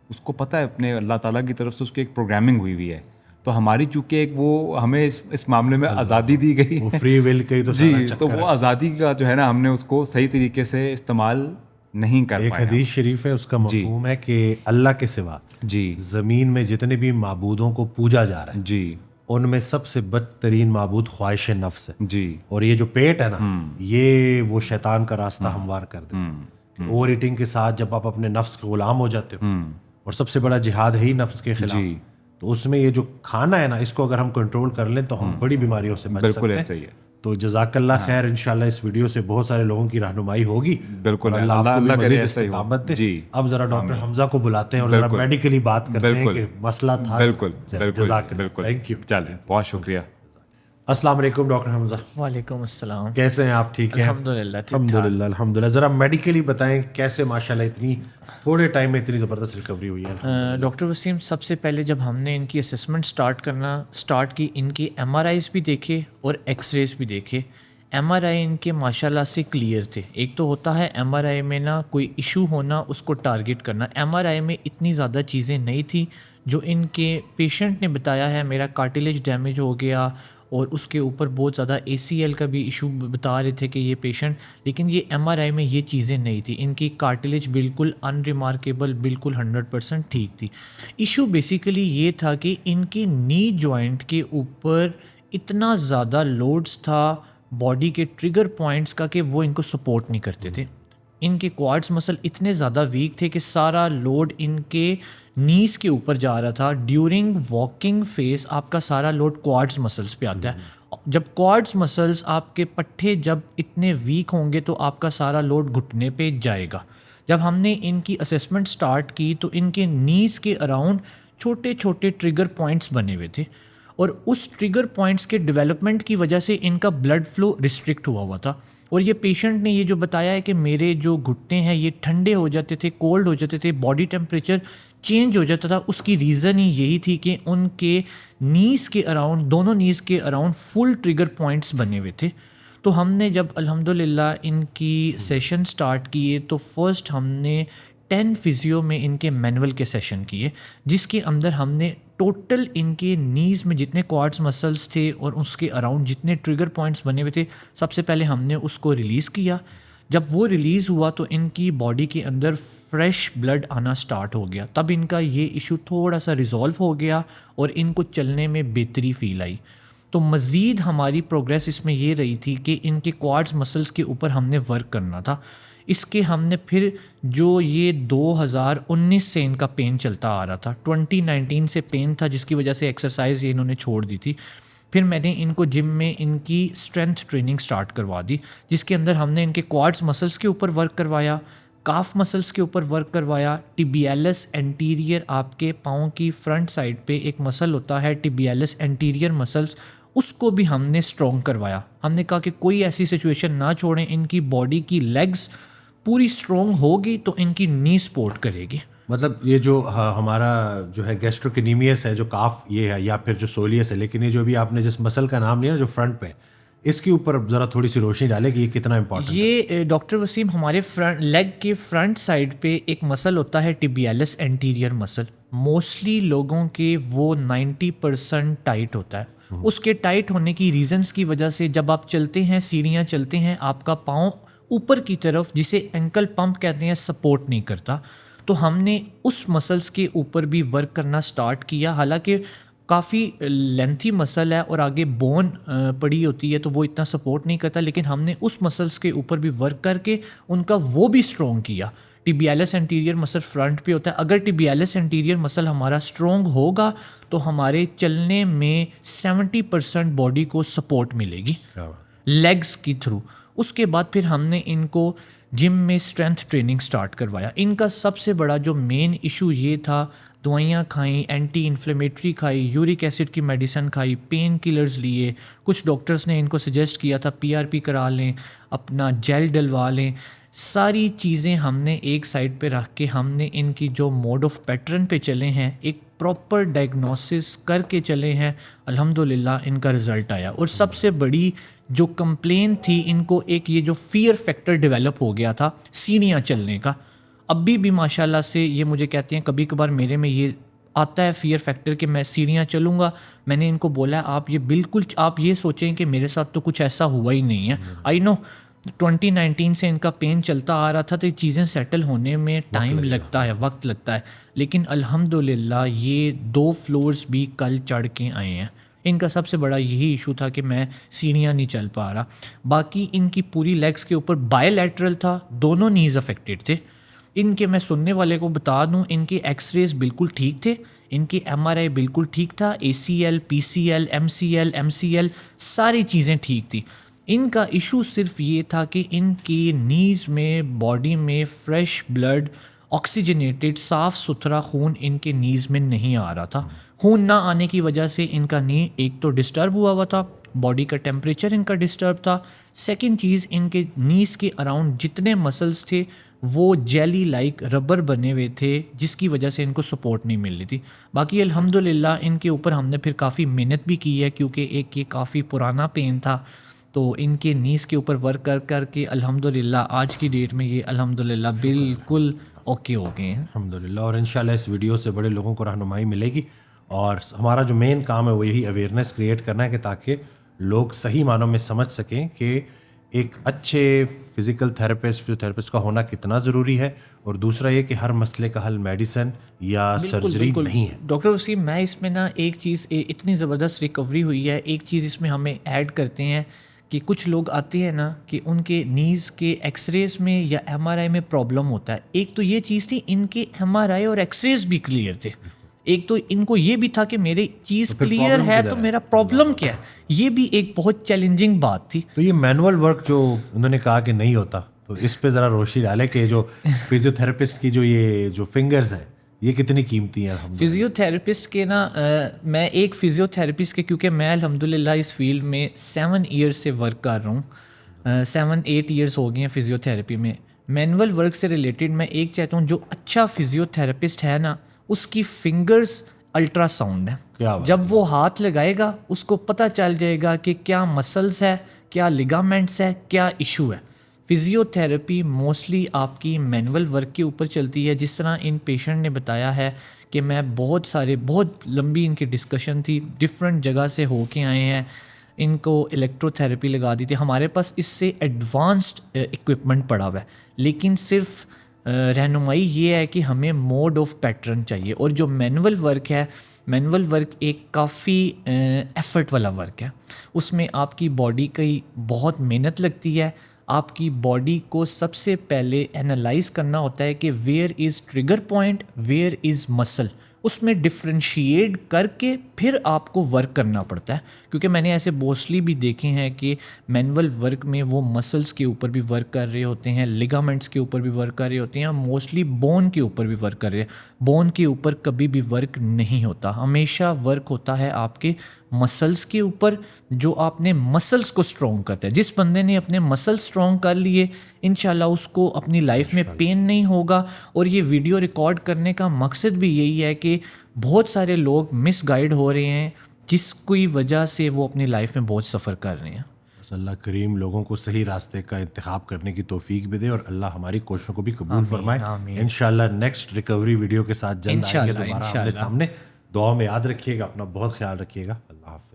اس کو پتہ ہے اپنے اللہ تعالیٰ کی طرف سے اس کی ایک پروگرامنگ ہوئی ہے. تو ہماری چونکہ ایک وہ ہمیں اس معاملے میں آزادی دی گئی, وہ فری ول کی تو جی, تو وہ آزادی کا جو ہے نا ہم نے اس کو صحیح طریقے سے استعمال نہیں کر پایا. ایک حدیث شریف ہے, اس کا مفہوم ہے کہ اللہ کے سوا جی زمین میں جتنے بھی معبودوں کو پوجا جا رہا ہے جی, ان میں سب سے بدترین معبود خواہش نفس ہے. جی, اور یہ جو پیٹ ہے نا, یہ وہ شیطان کا راستہ ہموار کر دے. اوور ایٹنگ کے ساتھ جب آپ اپنے نفس کے غلام ہو جاتے ہو, اور سب سے بڑا جہاد ہے ہی نفس کے خلاف, تو اس میں یہ جو کھانا ہے نا, اس کو اگر ہم کنٹرول کر لیں تو ہم بڑی بیماریوں سے بچ سکتے ہیں. صحیح ہے. تو جزاک اللہ خیر, انشاءاللہ اس ویڈیو سے بہت سارے لوگوں کی رہنمائی ہوگی. بالکل, اللہ کرے استقامت دے. اب ذرا ڈاکٹر حمزہ کو بلاتے ہیں اور ذرا میڈیکلی بات کرتے ہیں کہ مسئلہ تھا. بالکل, تھینک یو. چلیں, بہت شکریہ. السلام علیکم ڈاکٹر حمزہ. وعلیکم السلام. کیسے ہیں آپ؟ ٹھیک ہیں الحمدللہ. ذرا میڈیکلی بتائیں کیسے ماشاءاللہ اتنی تھوڑے ٹائم میں اتنی زبردست ریکوری ہوئی ہے؟ ڈاکٹر وسیم, سب سے پہلے جب ہم نے ان کی اسسمنٹ اسٹارٹ کی, ان کی ایم آر آئیز بھی دیکھے اور ایکس ریز بھی دیکھے. ایم آر آئی ان کے ماشاءاللہ سے کلیئر تھے. ایک تو ہوتا ہے ایم آر آئی میں نا کوئی ایشو ہونا, اس کو ٹارگٹ کرنا. ایم آر آئی میں اتنی زیادہ چیزیں نہیں تھیں جو ان کے پیشنٹ نے بتایا ہے. میرا کارٹیلیج ڈیمیج ہو گیا اور اس کے اوپر بہت زیادہ اے سی ایل کا بھی ایشو بتا رہے تھے کہ یہ پیشنٹ, لیکن یہ ایم آر آئی میں یہ چیزیں نہیں تھیں. ان کی کارٹیلیج بالکل ان ریمارکیبل, بالکل 100% ٹھیک تھی. ایشو بیسیکلی یہ تھا کہ ان کی نی جوائنٹ کے اوپر اتنا زیادہ لوڈز تھا باڈی کے ٹریگر پوائنٹس کا کہ وہ ان کو سپورٹ نہیں کرتے تھے. ان کے کوارڈز مسل اتنے زیادہ ویک تھے کہ سارا لوڈ ان کے نیز کے اوپر جا رہا تھا. ڈیورنگ واکنگ فیز آپ کا سارا لوڈ کوارڈز مسلس پہ آتا ہے. جب کوارڈز مسلس آپ کے پٹھے جب اتنے ویک ہوں گے تو آپ کا سارا لوڈ گھٹنے پہ جائے گا. جب ہم نے ان کی اسیسمنٹ سٹارٹ کی تو ان کے نیز کے اراؤنڈ چھوٹے چھوٹے ٹریگر پوائنٹس بنے ہوئے تھے, اور اس ٹریگر پوائنٹس کے ڈیولپمنٹ کی وجہ سے ان کا بلڈ فلو ریسٹرکٹ ہوا تھا. اور یہ پیشنٹ نے یہ جو بتایا ہے کہ میرے جو گھٹنے ہیں یہ ٹھنڈے ہو جاتے تھے, کولڈ ہو جاتے تھے, باڈی ٹیمپریچر چینج ہو جاتا تھا. اس کی ریزن ہی یہی تھی کہ ان کے نیز کے اراؤنڈ, دونوں نیز کے اراؤنڈ فل ٹریگر پوائنٹس بنے ہوئے تھے. تو ہم نے جب الحمدللہ ان کی سیشن سٹارٹ کیے تو فرسٹ ہم نے 10 فزیو میں ان کے مینول کے سیشن کیے, جس کے اندر ہم نے ٹوٹل ان کے نیز میں جتنے کوارڈز مسلس تھے اور اس کے اراؤنڈ جتنے ٹریگر پوائنٹس بنے ہوئے تھے سب سے پہلے ہم نے اس کو ریلیز کیا. جب وہ ریلیز ہوا تو ان کی باڈی کے اندر فریش بلڈ آنا سٹارٹ ہو گیا. تب ان کا یہ ایشو تھوڑا سا ریزالو ہو گیا اور ان کو چلنے میں بہتری فیل آئی. تو مزید ہماری پروگریس اس میں یہ رہی تھی کہ ان کے کوارڈز مسلس کے اوپر ہم نے ورک کرنا تھا. اس کے ہم نے پھر جو یہ 2019 سے ان کا پین چلتا آ رہا تھا, 2019 سے پین تھا جس کی وجہ سے ایکسرسائز یہ انہوں نے چھوڑ دی تھی. پھر میں نے ان کو جم میں ان کی اسٹرینتھ ٹریننگ سٹارٹ کروا دی, جس کے اندر ہم نے ان کے کوارڈز مسلس کے اوپر ورک کروایا, کاف مسلس کے اوپر ورک کروایا. ٹیبیالس انٹیریئر آپ کے پاؤں کی فرنٹ سائڈ پہ ایک مسل ہوتا ہے ٹیبیالس انٹیریئر مسلس, اس کو بھی ہم نے اسٹرانگ کروایا. ہم نے کہا کہ کوئی ایسی سچویشن نہ چھوڑیں, ان کی باڈی کی لیگز پوری اسٹرانگ ہوگی تو ان کی نی سپورٹ کرے گی. مطلب یہ جو ہمارا جو ہے گیسٹروکنیمیس ہے, جو کاف یہ ہے, یا پھر جو سولیس ہے, لیکن یہ جو بھی آپ نے جس مسل کا نام لیا نا جو فرنٹ پہ, اس کے اوپر ذرا تھوڑی سی روشنی ڈالے کہ یہ کتنا امپورٹنٹ ہے. یہ ڈاکٹر وسیم ہمارے لیگ کے فرنٹ سائڈ پہ ایک مسل ہوتا ہے ٹیبیالس انٹیریئر مسل. موسٹلی لوگوں کے وہ 90% ٹائٹ ہوتا ہے. اس کے ٹائٹ ہونے کی ریزنس کی وجہ سے جب آپ چلتے ہیں, سیڑھیاں چلتے ہیں, آپ کا پاؤں اوپر کی طرف, جسے اینکل پمپ کہتے ہیں, سپورٹ نہیں کرتا. تو ہم نے اس مسلس کے اوپر بھی ورک کرنا سٹارٹ کیا. حالانکہ کافی لینتھی مسل ہے اور آگے بون پڑی ہوتی ہے تو وہ اتنا سپورٹ نہیں کرتا, لیکن ہم نے اس مسلس کے اوپر بھی ورک کر کے ان کا وہ بھی اسٹرانگ کیا. ٹیبیالس انٹیریئر مسل فرنٹ پہ ہوتا ہے. اگر ٹیبیالس انٹیریئر مسل ہمارا اسٹرانگ ہوگا تو ہمارے چلنے میں 70% باڈی کو سپورٹ ملے گی لیگز کی تھرو. اس کے بعد پھر ہم نے ان کو جم میں اسٹرینتھ ٹریننگ سٹارٹ کروایا. ان کا سب سے بڑا جو مین ایشو یہ تھا, دوائیاں کھائیں, اینٹی انفلیمیٹری کھائی, یورک ایسڈ کی میڈیسن کھائی, پین کلرز لیے, کچھ ڈاکٹرز نے ان کو سجیسٹ کیا تھا PRP کرا لیں, اپنا جیل ڈلوا لیں. ساری چیزیں ہم نے ایک سائڈ پہ رکھ کے ہم نے ان کی جو موڈ آف پیٹرن پہ چلے ہیں, ایک پراپر ڈائگنوسس کر کے چلے ہیں. الحمدللہ ان کا رزلٹ آیا. اور سب سے بڑی جو کمپلین تھی ان کو, ایک یہ جو فیئر فیکٹر ڈیولپ ہو گیا تھا سیڑھیاں چلنے کا. ابھی بھی ماشاءاللہ سے یہ مجھے کہتے ہیں کبھی کبھار میرے میں یہ آتا ہے فیئر فیکٹر کہ میں سیڑھیاں چلوں گا. میں نے ان کو بولا آپ یہ بالکل آپ یہ سوچیں کہ میرے ساتھ تو کچھ ایسا ہوا ہی نہیں ہے. آئی نو 2019 سے ان کا پین چلتا آ رہا تھا تو یہ چیزیں سیٹل ہونے میں ٹائم لگتا ہے, وقت لگتا ہے, لیکن الحمدللہ یہ 2 فلورز بھی کل چڑھ کے آئے ہیں. ان کا سب سے بڑا یہی ایشو تھا کہ میں سیڑھیاں نہیں چل پا رہا. باقی ان کی پوری لیگز کے اوپر بائی لیٹرل تھا, دونوں نیز افیکٹڈ تھے. ان کے میں سننے والے کو بتا دوں ان کے ایکس ریز بالکل ٹھیک تھے, ان کے MRI بالکل ٹھیک تھا, ACL, PCL, MCL, MCL ساری چیزیں ٹھیک تھی. ان کا ایشو صرف یہ تھا کہ ان کی نیز میں, باڈی میں فریش بلڈ, آکسیجنیٹڈ صاف ستھرا خون ان کے نیز میں نہیں آ رہا تھا. خون نہ آنے کی وجہ سے ان کا نی ایک تو ڈسٹرب ہوا تھا, باڈی کا ٹیمپریچر ان کا ڈسٹرب تھا. سیکنڈ چیز, ان کے نیز کے اراؤنڈ جتنے مسلس تھے وہ جیلی لائک ربر بنے ہوئے تھے, جس کی وجہ سے ان کو سپورٹ نہیں مل رہی تھی. باقی الحمدللہ ان کے اوپر ہم نے پھر کافی محنت بھی کی ہے, کیونکہ ایک یہ کافی پرانا پین تھا, تو ان کے نیز کے اوپر ورک کر کے الحمدللہ آج کی ڈیٹ میں یہ الحمدللہ بالکل اوکے ہو گئے ہیں الحمدللہ. اور انشاءاللہ اس ویڈیو سے بڑے لوگوں کو رہنمائی ملے گی, اور ہمارا جو مین کام ہے وہ یہی اویئرنیس کریٹ کرنا ہے کہ تاکہ لوگ صحیح معنوں میں سمجھ سکیں کہ ایک اچھے فزیکل تھراپسٹ کا ہونا کتنا ضروری ہے, اور دوسرا یہ کہ ہر مسئلے کا حل میڈیسن یا سرجری نہیں ہے. ڈاکٹر وسیم, میں اس میں نا ایک چیز, اتنی زبردست ریکوری ہوئی ہے, ایک چیز اس میں ہمیں ایڈ کرتے ہیں کہ کچھ لوگ آتے ہیں نا کہ ان کے نیز کے ایکس ریز میں یا ایم آر آئی میں پرابلم ہوتا ہے. ایک تو یہ چیز تھی, ان کے ایم آر آئی اور ایکس ریز بھی کلیئر تھے. ایک تو ان کو یہ بھی تھا کہ میری چیز کلیئر ہے تو میرا پرابلم کیا ہے, یہ بھی ایک بہت چیلنجنگ بات تھی. تو یہ مینول ورک جو انہوں نے کہا کہ نہیں ہوتا, تو اس پہ ذرا روشنی ڈالے کہ جو فزیو تھراپسٹ کی یہ جو فنگرز ہے یہ کتنی قیمتی ہیں. فزیو تھراپسٹ کے نا, میں ایک فزیو تھراپسٹ کے, کیونکہ میں الحمدللہ اس فیلڈ میں 7 ایئرس سے ورک کر رہا ہوں, 7-8 ایئرس ہو گئے ہیں فزیو تھراپی میں. مینول ورک سے ریلیٹڈ میں ایک چاہتا ہوں, جو اچھا فزیو تھراپسٹ ہے نا اس کی فنگرز الٹرا ساؤنڈ ہے. جب وہ ہاتھ لگائے گا اس کو پتہ چل جائے گا کہ کیا مسلس ہے, کیا لیگامنٹس ہے, کیا ایشو ہے. فزیو تھراپی موسٹلی آپ کی مینول ورک کے اوپر چلتی ہے. جس طرح ان پیشنٹ نے بتایا ہے کہ میں بہت لمبی ان کی ڈسکشن تھی, ڈفرینٹ جگہ سے ہو کے آئے ہیں, ان کو الیکٹرو تھراپی لگا دی تھی. ہمارے پاس اس سے ایڈوانسڈ ایکوپمنٹ پڑا ہوا ہے, لیکن صرف رہنمائی یہ ہے کہ ہمیں موڈ آف پیٹرن چاہیے. اور جو مینول ورک ہے, مینول ورک ایک کافی ایفرٹ والا ورک ہے. اس میں آپ کی باڈی کی بہت محنت لگتی ہے. آپ کی باڈی کو سب سے پہلے انالائز کرنا ہوتا ہے کہ where is trigger point, where is مسل. اس میں ڈفرینشیٹ کر کے پھر آپ کو ورک کرنا پڑتا ہے. کیونکہ میں نے ایسے موسٹلی بھی دیکھے ہیں کہ مینول ورک میں وہ مسلس کے اوپر بھی ورک کر رہے ہوتے ہیں, لیگامنٹس کے اوپر بھی ورک کر رہے ہوتے ہیں, موسٹلی بون کے اوپر بھی ورک کر رہے ہیں. بون کے اوپر کبھی بھی ورک نہیں ہوتا, ہمیشہ ورک ہوتا ہے آپ کے مسلس کے اوپر, جو آپ نے مسلس کو اسٹرانگ کرتا ہے. جس بندے نے اپنے مسلس اسٹرانگ کر لیے انشاءاللہ اس کو اپنی لائف میں پین نہیں ہوگا. اور یہ ویڈیو ریکارڈ کرنے کا مقصد بھی یہی ہے کہ بہت سارے لوگ مس گائیڈ ہو رہے ہیں, جس کی وجہ سے وہ اپنی لائف میں بہت سفر کر رہے ہیں. بس اللہ کریم لوگوں کو صحیح راستے کا انتخاب کرنے کی توفیق بھی دے, اور اللہ ہماری کوششوں کو بھی قبول فرمائے. انشاءاللہ نیکسٹ ریکوری ویڈیو کے ساتھ جلد آئیں گے دوبارہ ہمارے سامنے. دعا میں یاد رکھیے گا, اپنا بہت خیال رکھیے گا. اللہ حافظ.